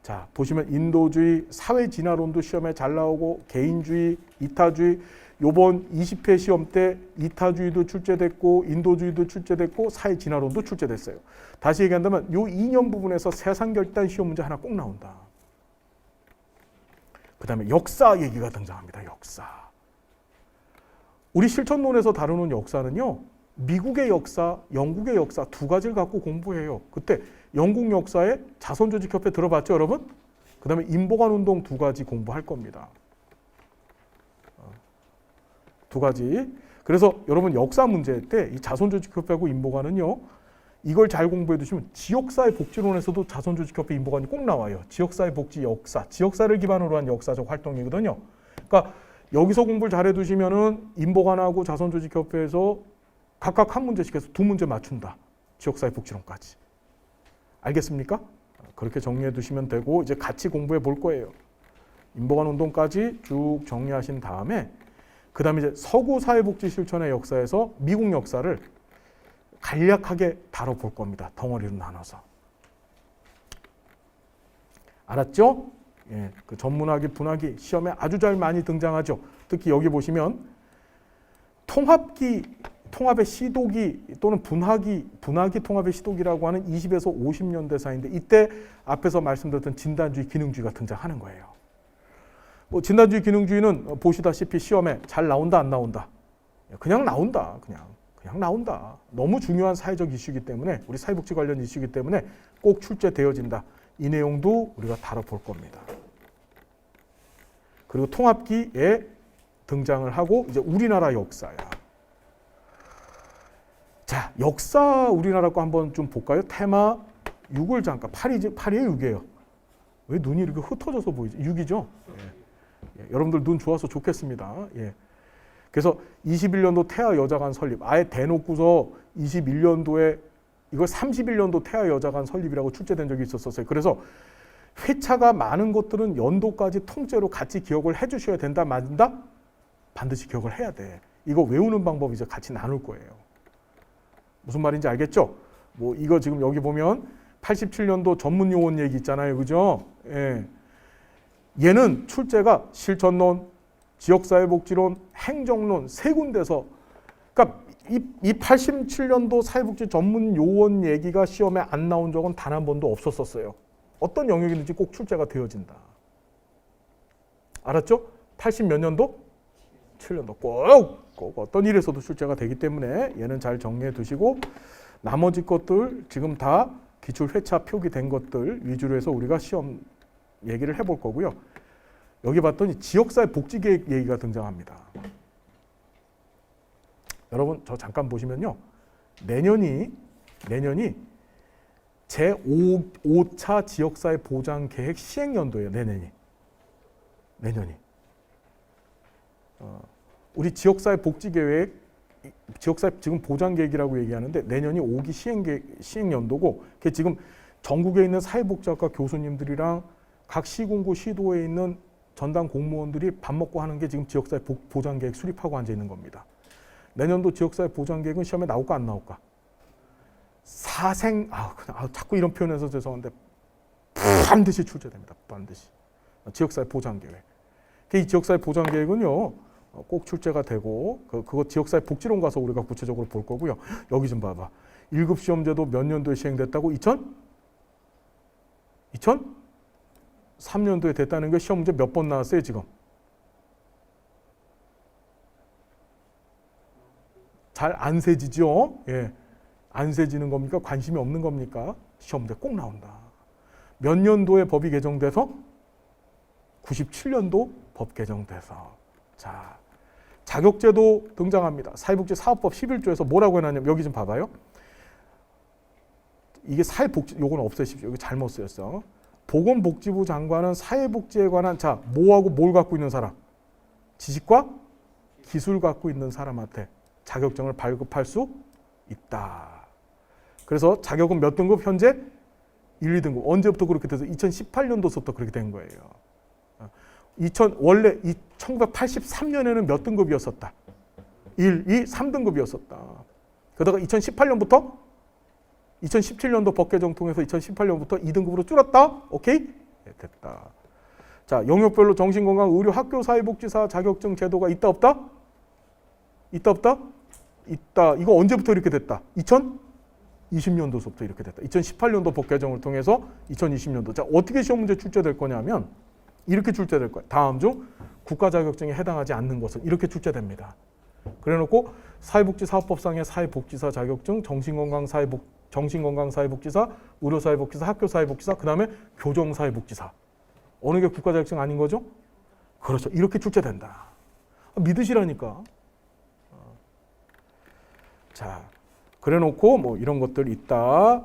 자, 보시면 인도주의, 사회진화론도 시험에 잘 나오고 개인주의, 이타주의, 요번 20회 시험 때 이타주의도 출제됐고 인도주의도 출제됐고 사회진화론도 출제됐어요. 다시 얘기한다면 요 2년 부분에서 세상결단 시험 문제 하나 꼭 나온다. 그 다음에 역사 얘기가 등장합니다. 역사. 우리 실천론에서 다루는 역사는요. 미국의 역사, 영국의 역사 두 가지를 갖고 공부해요. 그때 영국 역사에 자선조직협회 들어봤죠, 여러분? 그 다음에 인보관운동 두 가지 공부할 겁니다. 두 가지. 그래서 여러분 역사 문제 때 이 자선조직협회하고 인보관은요. 이걸 잘 공부해 두시면 지역사회 복지론에서도 자선조직협회 인보관이 꼭 나와요. 지역사회 복지 역사, 지역사를 기반으로 한 역사적 활동이거든요. 그러니까 여기서 공부를 잘 해두시면은 인보관하고 자선조직협회에서 각각 한 문제씩 해서 두 문제 맞춘다. 지역사회 복지론까지. 알겠습니까? 그렇게 정리해 두시면 되고 이제 같이 공부해 볼 거예요. 인보관 운동까지 쭉 정리하신 다음에 그 다음에 이제 서구 사회복지 실천의 역사에서 미국 역사를 간략하게 다뤄볼 겁니다. 덩어리로 나눠서. 알았죠? 예, 그 전문학이, 분학이 시험에 아주 잘 많이 등장하죠. 특히 여기 보시면 통합의 시도기 또는 분학이 통합의 시도기라고 하는 20에서 50년대 사이인데 이때 앞에서 말씀드렸던 진단주의, 기능주의가 등장하는 거예요. 뭐 진단주의, 기능주의는 보시다시피 시험에 잘 나온다, 안 나온다? 그냥 나온다. 그냥 나온다. 너무 중요한 사회적 이슈이기 때문에 우리 사회복지 관련 이슈이기 때문에 꼭 출제되어진다. 이 내용도 우리가 다뤄볼 겁니다. 그리고 통합기에 등장을 하고 이제 우리나라 역사야. 자, 역사 우리나라 거 한번 좀 볼까요? 테마 6을 잠깐, 8이에요, 6이에요. 왜 눈이 이렇게 흩어져서 보이지? 6이죠? 예. 예. 여러분들 눈 좋아서 좋겠습니다. 예. 그래서 21년도 태아 여자관 설립, 아예 대놓고서 21년도에 이걸 31년도 태아 여자관 설립이라고 출제된 적이 있었어요. 그래서 회차가 많은 것들은 연도까지 통째로 같이 기억을 해주셔야 된다, 맞다? 반드시 기억을 해야 돼. 이거 외우는 방법 이제 같이 나눌 거예요. 무슨 말인지 알겠죠? 뭐 이거 지금 여기 보면 87년도 전문 요원 얘기 있잖아요. 그죠? 예. 얘는 출제가 실천론, 지역사회복지론, 행정론 세 군데서 그러니까 이 87년도 사회복지 전문 요원 얘기가 시험에 안 나온 적은 단 한 번도 없었어요. 어떤 영역이든지 꼭 출제가 되어진다. 알았죠? 80 몇 년도? 7년도 꼭 어떤 일에서도 출제가 되기 때문에 얘는 잘 정리해 두시고 나머지 것들 지금 다 기출 회차 표기된 것들 위주로 해서 우리가 시험 얘기를 해볼 거고요. 여기 봤더니 지역사회 복지계획 얘기가 등장합니다. 여러분 저 잠깐 보시면요. 내년이 제5차 지역사회 보장계획 시행연도예요. 내년이. 우리 지역사회 복지계획, 지역사회 지금 보장계획이라고 얘기하는데 내년이 5기 시행연도고 그게 지금 전국에 있는 사회복지학과 교수님들이랑 각 시군구 시도에 있는 전담 공무원들이 밥 먹고 하는 게 지금 지역사회 보장계획 수립하고 앉아 있는 겁니다. 내년도 지역사회 보장계획은 시험에 나올까 안 나올까? 자꾸 이런 표현해서 죄송한데 반드시 출제됩니다. 반드시. 지역사회 보장계획. 이 지역사회 보장계획은요, 꼭 출제가 되고, 그거 지역사회 복지론 가서 우리가 구체적으로 볼 거고요. 여기 좀 봐봐. 1급 시험제도 몇 년도에 시행됐다고? 2003년도에 됐다는 게 시험 문제 몇 번 나왔어요, 지금? 잘 안 세지죠? 예. 안 세지는 겁니까? 관심이 없는 겁니까? 시험 문제 꼭 나온다. 몇 년도에 법이 개정돼서? 97년도 법 개정돼서. 자, 자격제도 등장합니다. 사회복지사업법 11조에서 뭐라고 해놨냐면 여기 좀 봐봐요. 이게 사회복지, 요건 없애십시오. 여기 잘못 쓰였어. 보건복지부 장관은 사회복지에 관한 뭐하고 뭘 갖고 있는 사람? 지식과 기술 갖고 있는 사람한테 자격증을 발급할 수 있다. 그래서 자격은 몇 등급? 현재 1, 2등급. 언제부터 그렇게 돼서 2018년도부터 그렇게 된 거예요. 원래 1983년에는 몇 등급이었었다? 1, 2, 3등급이었었다. 그러다가 2018년부터 2017년도 법 개정 통해서 2018년부터 2등급으로 줄었다? 오케이? 네, 됐다. 자, 영역별로 정신건강 의료 학교 사회복지사 자격증 제도가 있다 없다? 있다 없다? 있다. 이거 언제부터 이렇게 됐다? 2020년도부터 이렇게 됐다. 2018년도 법 개정을 통해서 2020년도. 자, 어떻게 시험 문제 출제될 거냐면 이렇게 출제될 거예요. 다음 중 국가 자격증에 해당하지 않는 것은 이렇게 출제됩니다. 그래놓고 사회복지사업법상의 사회복지사 자격증, 정신건강사회복지사, 의료사회복지사, 학교사회복지사, 그 다음에 교정사회복지사. 어느 게 국가 자격증 아닌 거죠? 그렇죠. 이렇게 출제된다. 믿으시라니까. 자, 그래놓고 뭐 이런 것들이 있다.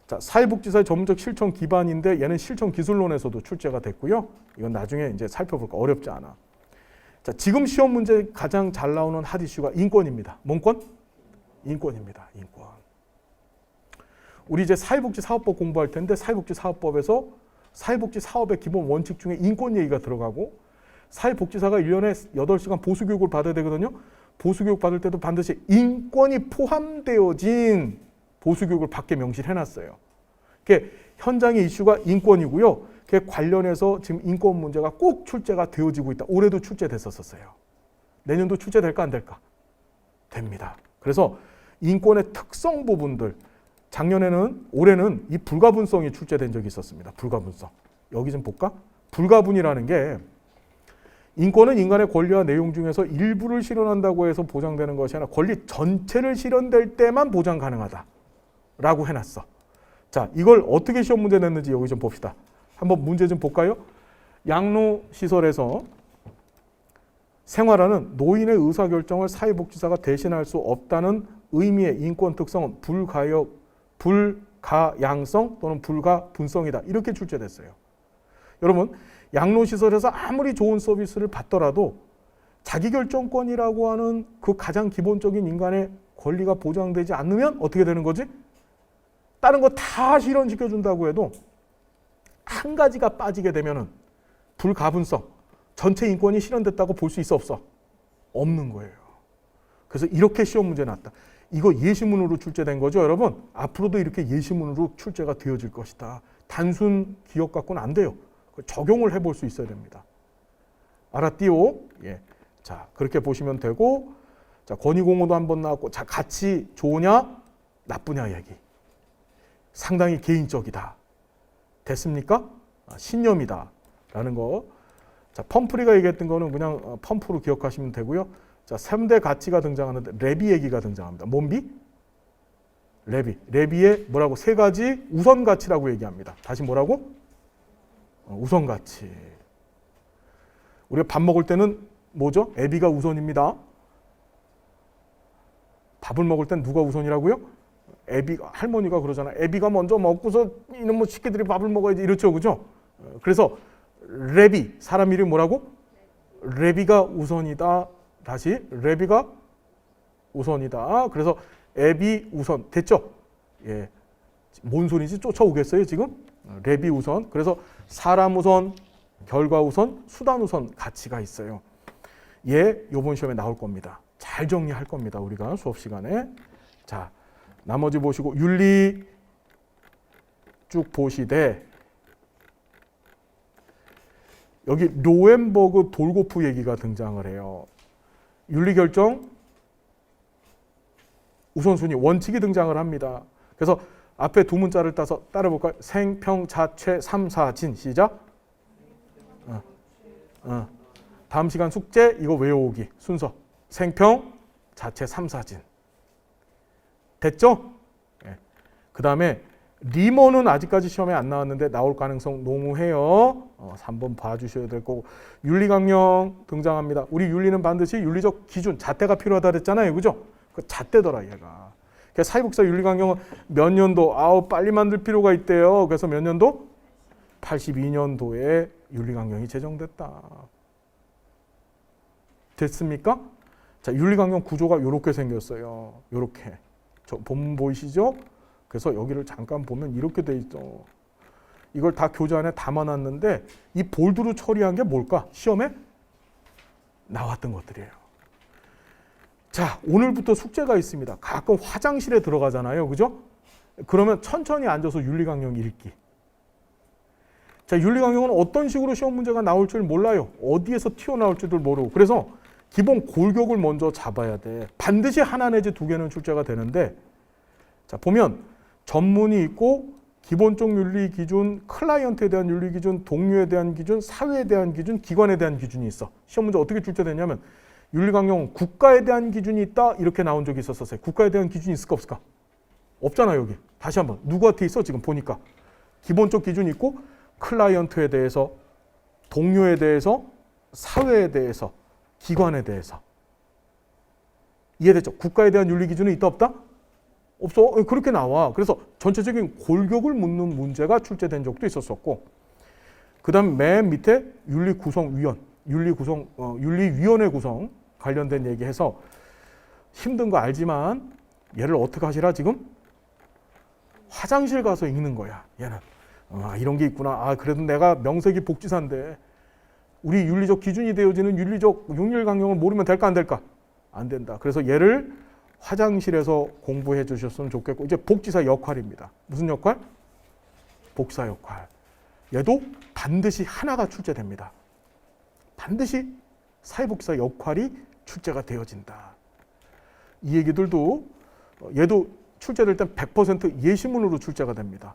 자, 사회복지사의 전문적 실천 기반인데 얘는 실천 기술론에서도 출제가 됐고요. 이건 나중에 이제 살펴볼까 어렵지 않아. 자, 지금 시험 문제 가장 잘 나오는 핫 이슈가 인권입니다. 뭔 권? 인권입니다. 인권. 우리 이제 사회복지사업법 공부할 텐데 사회복지사업법에서 사회복지사업의 기본 원칙 중에 인권 얘기가 들어가고 사회복지사가 1년에 8시간 보수교육을 받아야 되거든요. 보수교육 받을 때도 반드시 인권이 포함되어진 보수교육을 받게 명시를 해놨어요. 그게 현장의 이슈가 인권이고요. 그게 관련해서 지금 인권 문제가 꼭 출제가 되어지고 있다. 올해도 출제됐었어요. 내년도 출제될까 안 될까? 됩니다. 그래서 인권의 특성 부분들, 올해는 이 불가분성이 출제된 적이 있었습니다. 불가분성. 여기 좀 볼까? 불가분이라는 게 인권은 인간의 권리와 내용 중에서 일부를 실현한다고 해서 보장되는 것이 아니라 권리 전체를 실현될 때만 보장 가능하다. 라고 해놨어. 자, 이걸 어떻게 시험 문제 냈는지 여기 좀 봅시다. 한번 문제 좀 볼까요? 양로시설에서 생활하는 노인의 의사결정을 사회복지사가 대신할 수 없다는 의미의 인권 특성은 불가양성 또는 불가분성이다. 이렇게 출제됐어요. 여러분, 양로시설에서 아무리 좋은 서비스를 받더라도 자기결정권이라고 하는 그 가장 기본적인 인간의 권리가 보장되지 않으면 어떻게 되는 거지? 다른 거 다 실현시켜준다고 해도 한 가지가 빠지게 되면은 불가분성, 전체 인권이 실현됐다고 볼 수 있어 없어? 없는 거예요. 그래서 이렇게 시험 문제 났다. 이거 예시문으로 출제된 거죠, 여러분? 앞으로도 이렇게 예시문으로 출제가 되어질 것이다. 단순 기억 갖고는 안 돼요. 적용을 해볼 수 있어야 됩니다. 알았디요? 예. 자, 그렇게 보시면 되고, 자, 권익공호도 한번 나왔고, 자, 가치 좋으냐, 나쁘냐 얘기. 상당히 개인적이다. 됐습니까? 신념이다. 라는 거. 자, 펌프리가 얘기했던 거는 그냥 펌프로 기억하시면 되고요. 자, 3대 가치가 등장하는데 레비 얘기가 등장합니다. 뭔 비? 레비. 레비의 뭐라고? 3가지 우선 가치라고 얘기합니다. 다시 뭐라고? 우선 가치. 우리가 밥 먹을 때는 뭐죠? 애비가 우선입니다. 밥을 먹을 땐 누가 우선이라고요? 할머니가 그러잖아. 애비가 먼저 먹고서 이놈의 새끼들이 밥을 먹어야지. 이렇죠. 그죠? 그래서 레비, 사람 이름이 뭐라고? 레비가 우선이다. 다시 레비가 우선이다. 그래서 애비 우선. 됐죠? 예. 뭔 소리인지 쫓아오겠어요, 지금? 랩이 우선. 그래서 사람 우선, 결과 우선, 수단 우선 가치가 있어요. 얘 이번 시험에 나올 겁니다. 잘 정리할 겁니다. 우리가 수업 시간에. 자, 나머지 보시고 윤리 쭉 보시되 여기 로엔버그 돌고프 얘기가 등장을 해요. 윤리 결정 우선순위 원칙이 등장을 합니다. 그래서 앞에 두 문자를 따서 따라볼까요? 생평 자체 삼사진. 시작. 다음 시간 숙제 이거 외워오기 순서. 생평 자체 삼사진. 됐죠? 네. 그 다음에 리머는 아직까지 시험에 안 나왔는데 나올 가능성 농후해요. 3번 봐주셔야 될 거고. 윤리강령 등장합니다. 우리 윤리는 반드시 윤리적 기준, 잣대가 필요하다 그랬잖아요. 그죠? 그 잣대더라 얘가. 사회복지사 윤리강령은 몇 년도? 빨리 만들 필요가 있대요. 그래서 몇 년도? 82년도에 윤리강령이 제정됐다. 됐습니까? 자, 윤리강령 구조가 이렇게 생겼어요. 이렇게. 저 본문 보이시죠? 그래서 여기를 잠깐 보면 이렇게 돼 있죠. 이걸 다 교재 안에 담아놨는데 이 볼드로 처리한 게 뭘까? 시험에 나왔던 것들이에요. 자, 오늘부터 숙제가 있습니다. 가끔 화장실에 들어가잖아요. 그죠? 그러면 천천히 앉아서 윤리강령 읽기. 자, 윤리강령은 어떤 식으로 시험 문제가 나올 줄 몰라요. 어디에서 튀어나올 줄도 모르고. 그래서 기본 골격을 먼저 잡아야 돼. 반드시 하나 내지 두 개는 출제가 되는데, 자, 보면 전문이 있고 기본적 윤리 기준, 클라이언트에 대한 윤리 기준, 동료에 대한 기준, 사회에 대한 기준, 기관에 대한 기준이 있어. 시험 문제 어떻게 출제되냐면 윤리강령은 국가에 대한 기준이 있다 이렇게 나온 적이 있었어요. 국가에 대한 기준이 있을까 없을까? 없잖아요. 여기. 다시 한번. 누구한테 있어? 지금 보니까. 기본적 기준이 있고 클라이언트에 대해서, 동료에 대해서, 사회에 대해서, 기관에 대해서. 이해됐죠? 국가에 대한 윤리 기준은 있다 없다? 없어. 그렇게 나와. 그래서 전체적인 골격을 묻는 문제가 출제된 적도 있었었고, 그 다음 맨 밑에 윤리구성위원, 윤리위원회 구성 관련된 얘기해서 힘든 거 알지만 얘를 어떻게 하시라 지금? 화장실 가서 읽는 거야. 얘는. 이런 게 있구나. 그래도 내가 명색이 복지사인데 우리 윤리적 기준이 되어지는 윤리강령을 모르면 될까 안 될까? 안 된다. 그래서 얘를 화장실에서 공부해 주셨으면 좋겠고, 이제 복지사 역할입니다. 무슨 역할? 복지사 역할. 얘도 반드시 하나가 출제됩니다. 반드시 사회복지사 역할이 출제가 되어진다. 이 얘기들도 얘도 출제될 땐 100% 예시문으로 출제가 됩니다.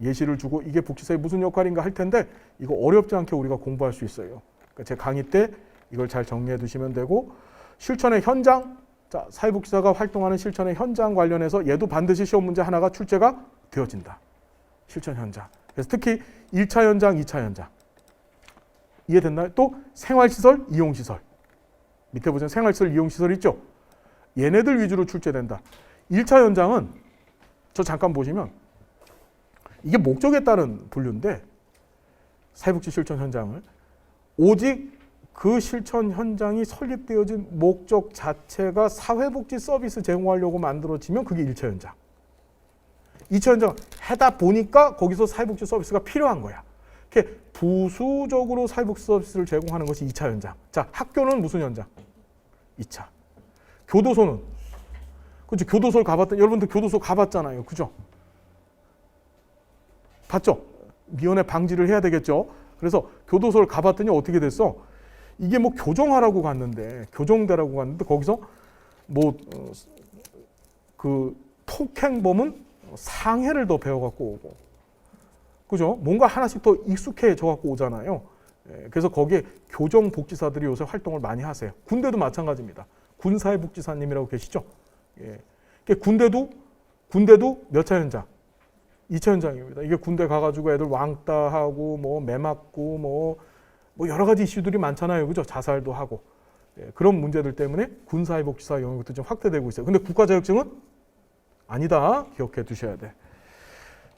예시를 주고 이게 복지사의 무슨 역할인가 할 텐데 이거 어렵지 않게 우리가 공부할 수 있어요. 그러니까 제 강의 때 이걸 잘 정리해 두시면 되고, 실천의 현장, 자, 사회복지사가 활동하는 실천의 현장 관련해서 얘도 반드시 시험 문제 하나가 출제가 되어진다. 실천 현장. 그래서 특히 1차 현장, 2차 현장. 이해됐나요? 또 생활시설, 이용시설. 밑에 보시면 생활시설, 이용시설 있죠? 얘네들 위주로 출제된다. 1차 현장은 저 잠깐 보시면 이게 목적에 따른 분류인데, 사회복지 실천 현장을 오직 그 실천 현장이 설립되어진 목적 자체가 사회복지 서비스 제공하려고 만들어지면 그게 1차 현장. 2차 현장 해다 보니까 거기서 사회복지 서비스가 필요한 거야. 이렇게 부수적으로 사회복지 서비스를 제공하는 것이 2차 현장. 자, 학교는 무슨 현장? 2차. 교도소는? 그렇죠. 교도소를 가봤던, 여러분들 교도소 가봤잖아요. 그죠? 봤죠? 미연에 방지를 해야 되겠죠? 그래서 교도소를 가봤더니 어떻게 됐어? 이게 뭐 교정하라고 갔는데, 교정대라고 갔는데 거기서 뭐 그 폭행범은 상해를 더 배워갖고 오고, 그죠? 뭔가 하나씩 더 익숙해져 갖고 오잖아요. 그래서 거기에 교정복지사들이 요새 활동을 많이 하세요. 군대도 마찬가지입니다. 군사회복지사님이라고 계시죠? 군대도 몇 차 현장? 2차 현장입니다. 이게 군대 가가지고 애들 왕따하고 뭐 매 맞고 뭐 여러 가지 이슈들이 많잖아요. 그죠? 자살도 하고. 그런 문제들 때문에 군사회복지사 영역도 좀 확대되고 있어요. 근데 국가자격증은 아니다. 기억해 두셔야 돼.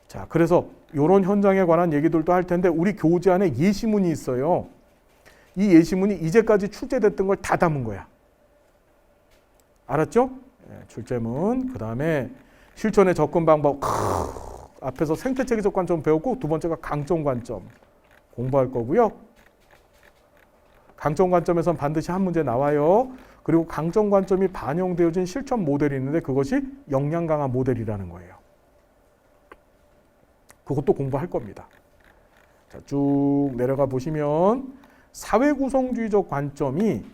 자, 그래서 이런 현장에 관한 얘기들도 할 텐데 우리 교재 안에 예시문이 있어요. 이 예시문이 이제까지 출제됐던 걸 다 담은 거야. 알았죠? 출제문. 그 다음에 실천의 접근 방법. 앞에서 생태체계적 관점 배웠고 두 번째가 강점 관점 공부할 거고요. 강점 관점에선 반드시 한 문제 나와요. 그리고 강점 관점이 반영되어진 실천 모델이 있는데 그것이 역량 강화 모델이라는 거예요. 그것도 공부할 겁니다. 자, 쭉 내려가 보시면 사회 구성주의적 관점이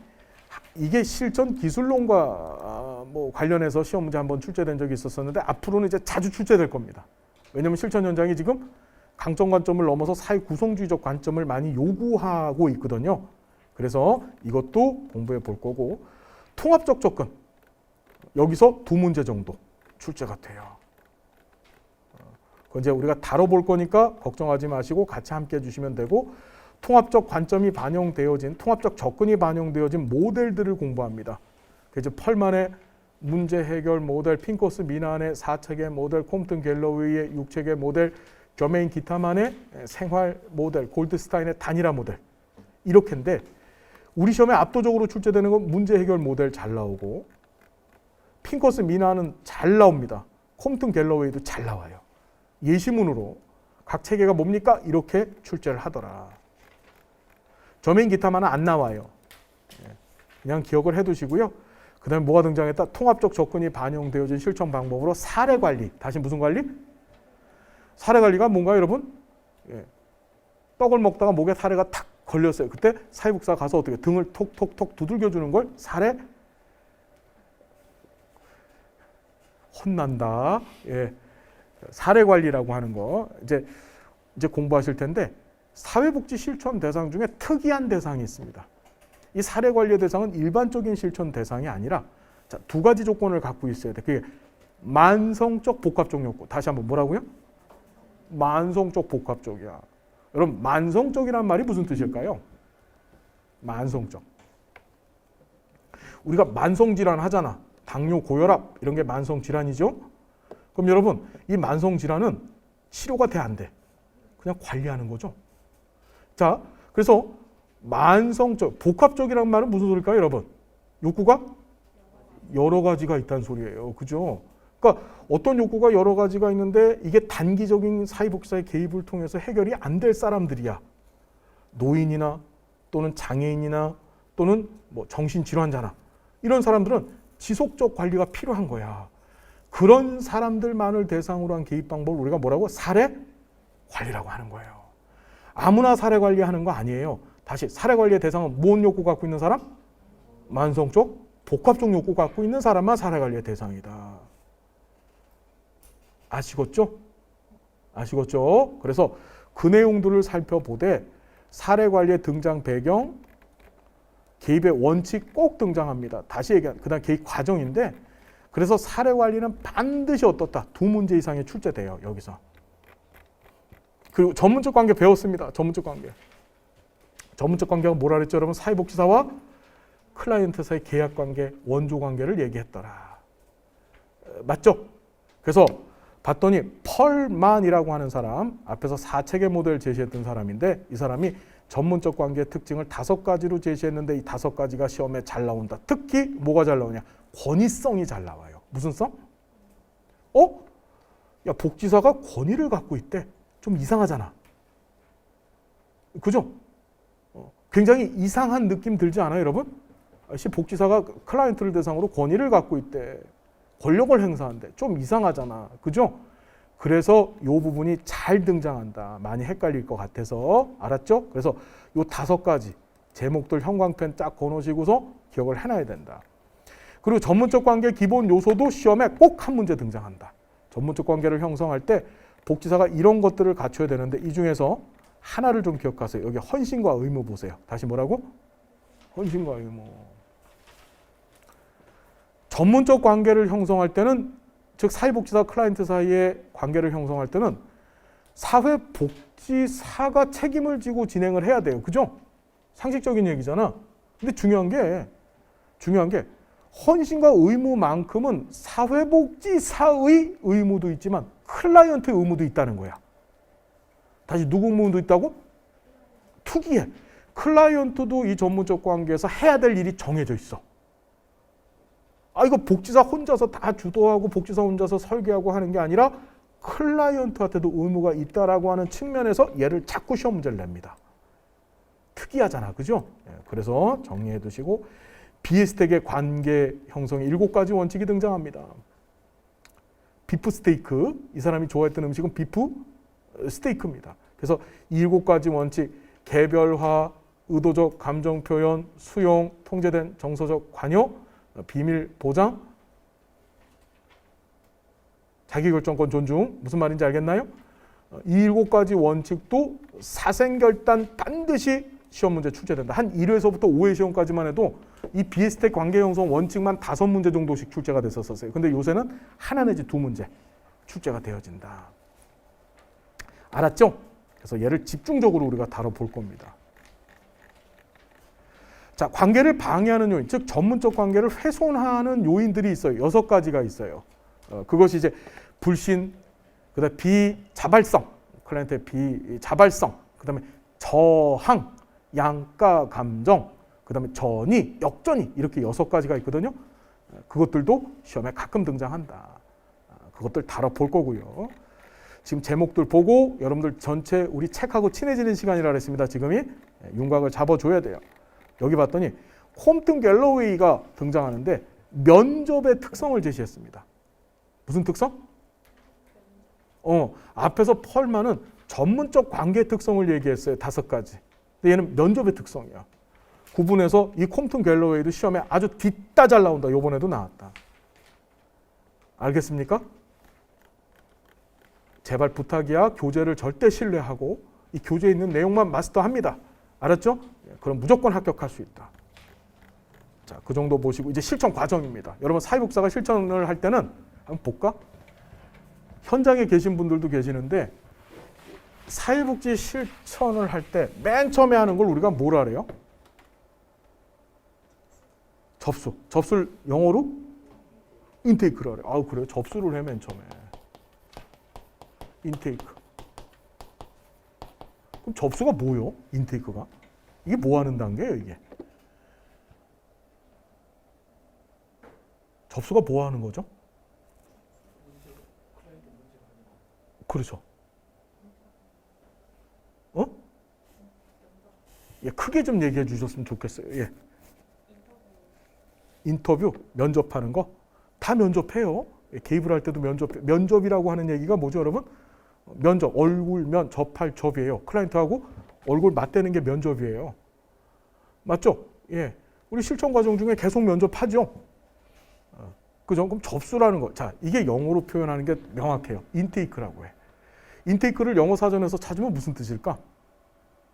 이게 실전 기술론과 관련해서 시험 문제 한번 출제된 적이 있었었는데 앞으로는 이제 자주 출제될 겁니다. 왜냐하면 실천 현장이 지금 강점 관점을 넘어서 사회 구성주의적 관점을 많이 요구하고 있거든요. 그래서 이것도 공부해 볼 거고 통합적 접근 여기서 두 문제 정도 출제가 돼요. 그건 이제 우리가 다뤄볼 거니까 걱정하지 마시고 같이 함께 해주시면 되고 통합적 관점이 반영되어진 통합적 접근이 반영되어진 모델들을 공부합니다. 그래서 펄만의 문제 해결 모델, 핑커스 미난의 4체계 모델, 콤튼 갤러웨이의 6체계 모델, 저메인 기타만의 생활 모델, 골드스타인의 단일화 모델 이렇게인데 우리 시험에 압도적으로 출제되는 건 문제 해결 모델 잘 나오고 핑커스 미난은 잘 나옵니다. 콤튼 갤러웨이도 잘 나와요. 예시문으로 각 체계가 뭡니까? 이렇게 출제를 하더라. 저메인 기타만은 안 나와요. 그냥 기억을 해두시고요. 그 다음에 뭐가 등장했다? 통합적 접근이 반영되어진 실천 방법으로 사례 관리. 다시 무슨 관리? 사례 관리가 뭔가요, 여러분? 떡을 먹다가 목에 사례가 탁 걸렸어요. 그때 사회복지사 가서 어떻게 등을 톡톡톡 두들겨주는 걸 사례? 혼난다. 사례 관리라고 하는 거 이제 공부하실 텐데 사회복지 실천 대상 중에 특이한 대상이 있습니다. 이 사례 관리의 대상은 일반적인 실천 대상이 아니라 두 가지 조건을 갖고 있어야 돼. 그게 만성적 복합적 욕구. 다시 한번 뭐라고요? 만성적 복합적이야. 여러분 만성적이란 말이 무슨 뜻일까요? 만성적. 우리가 만성질환 하잖아. 당뇨, 고혈압 이런 게 만성질환이죠. 그럼 여러분 이 만성질환은 치료가 돼 안 돼? 그냥 관리하는 거죠. 자, 그래서 만성적, 복합적이라는 말은 무슨 소리일까요, 여러분? 욕구가 여러 가지가 있다는 소리예요. 그죠? 그러니까 어떤 욕구가 여러 가지가 있는데 이게 단기적인 사회복지사의 개입을 통해서 해결이 안 될 사람들이야. 노인이나 또는 장애인이나 또는 뭐 정신질환자나 이런 사람들은 지속적 관리가 필요한 거야. 그런 사람들만을 대상으로 한 개입 방법을 우리가 뭐라고? 사례 관리라고 하는 거예요. 아무나 사례 관리하는 거 아니에요. 다시 사례 관리의 대상은 뭔 욕구 갖고 있는 사람? 만성적, 복합적 욕구 갖고 있는 사람만 사례 관리의 대상이다. 아시겠죠? 아시겠죠? 그래서 그 내용들을 살펴보되 사례 관리의 등장 배경, 개입의 원칙 꼭 등장합니다. 다시 얘기한 그다음 개입 과정인데 그래서 사례 관리는 반드시 어떻다? 두 문제 이상이 출제돼요. 여기서. 그리고 전문적 관계 배웠습니다. 전문적 관계. 전문적 관계가 뭐라 그랬죠? 여러분 사회복지사와 클라이언트 사이 계약 관계, 원조 관계를 얘기했더라. 맞죠? 그래서 봤더니 펄만이라고 하는 사람, 앞에서 4체계 모델 제시했던 사람인데 이 사람이 전문적 관계의 특징을 5가지로 제시했는데 이 5가지가 시험에 잘 나온다. 특히 뭐가 잘 나오냐? 권위성이 잘 나와요. 무슨 성? 야, 복지사가 권위를 갖고 있대. 좀 이상하잖아. 그죠? 굉장히 이상한 느낌 들지 않아요, 여러분? 복지사가 클라이언트를 대상으로 권위를 갖고 있대. 권력을 행사한대. 좀 이상하잖아. 그죠? 그래서 이 부분이 잘 등장한다. 많이 헷갈릴 것 같아서. 알았죠? 그래서 이 5가지 제목들 형광펜 쫙 거놓으시고서 기억을 해놔야 된다. 그리고 전문적 관계 기본 요소도 시험에 꼭 한 문제 등장한다. 전문적 관계를 형성할 때 복지사가 이런 것들을 갖춰야 되는데 이 중에서 하나를 좀 기억하세요. 여기 헌신과 의무 보세요. 다시 뭐라고? 헌신과 의무. 전문적 관계를 형성할 때는 즉 사회복지사 클라이언트 사이의 관계를 형성할 때는 사회복지사가 책임을 지고 진행을 해야 돼요. 그죠? 상식적인 얘기잖아. 근데 중요한 게 헌신과 의무만큼은 사회복지사의 의무도 있지만 클라이언트의 의무도 있다는 거야. 다시 누구 의무도 있다고? 특이해. 클라이언트도 이 전문적 관계에서 해야 될 일이 정해져 있어. 이거 복지사 혼자서 다 주도하고 복지사 혼자서 설계하고 하는 게 아니라 클라이언트한테도 의무가 있다라고 하는 측면에서 얘를 자꾸 시험 문제를 냅니다. 특이하잖아, 그죠? 그래서 정리해 두시고 비스택의 관계 형성의 7가지 원칙이 등장합니다. 비프 스테이크, 이 사람이 좋아했던 음식은 비프 스테이크입니다. 그래서 이 7가지 원칙, 개별화, 의도적 감정 표현, 수용, 통제된 정서적 관여, 비밀 보장, 자기결정권 존중, 무슨 말인지 알겠나요? 이 7가지 원칙도 사생결단 반드시 시험 문제 출제된다. 한 1회에서부터 5회 시험까지만 해도 이 비스택 관계 형성 원칙만 5문제 정도씩 출제가 됐었어요. 근데 요새는 하나 내지 2문제 출제가 되어진다. 알았죠? 그래서 얘를 집중적으로 우리가 다뤄볼 겁니다. 자, 관계를 방해하는 요인, 즉 전문적 관계를 훼손하는 요인들이 있어요. 6가지가 있어요. 그것이 이제 불신, 그다음에 비자발성, 클라이언트의 비자발성, 그다음에 저항, 양가 감정, 그다음에 전이, 역전이, 이렇게 6가지가 있거든요. 그것들도 시험에 가끔 등장한다. 그것들 다뤄볼 거고요. 지금 제목들 보고 여러분들 전체 우리 책하고 친해지는 시간이라 그랬습니다. 지금이 윤곽을 잡아줘야 돼요. 여기 봤더니 콤튼 갤러웨이가 등장하는데 면접의 특성을 제시했습니다. 무슨 특성? 앞에서 펄만은 전문적 관계 특성을 얘기했어요. 5가지. 근데 얘는 면접의 특성이야. 구분해서 이 콤튼 갤러웨이도 시험에 아주 뒤따 잘 나온다. 이번에도 나왔다. 알겠습니까? 제발 부탁이야. 교재를 절대 신뢰하고 이 교재에 있는 내용만 마스터합니다. 알았죠? 그럼 무조건 합격할 수 있다. 자, 그 정도 보시고 이제 실천 과정입니다. 여러분 사회복사가 실천을 할 때는 한번 볼까? 현장에 계신 분들도 계시는데 사회복지 실천을 할 때 맨 처음에 하는 걸 우리가 뭐라 그래요? 접수. 접수를 영어로 인테이크라 그래요. 아, 그래요? 접수를 해 맨 처음에. 인테이크. 그럼 접수가 뭐요? 인테이크가? 이게 뭐 하는 단계예요, 이게? 접수가 뭐 하는 거죠? 그렇죠. 예, 크게 좀 얘기해 주셨으면 좋겠어요. 예. 인터뷰, 면접하는 거 다 면접해요. 예, 개입을 할 때도 면접이라고 하는 얘기가 뭐죠, 여러분? 면접, 얼굴면 접할 접이에요. 클라이언트하고 얼굴 맞대는 게 면접이에요. 맞죠? 예. 우리 실천 과정 중에 계속 면접하죠. 그죠? 그럼 접수라는 거. 자, 이게 영어로 표현하는 게 명확해요. 인테이크라고 해. 인테이크를 영어 사전에서 찾으면 무슨 뜻일까?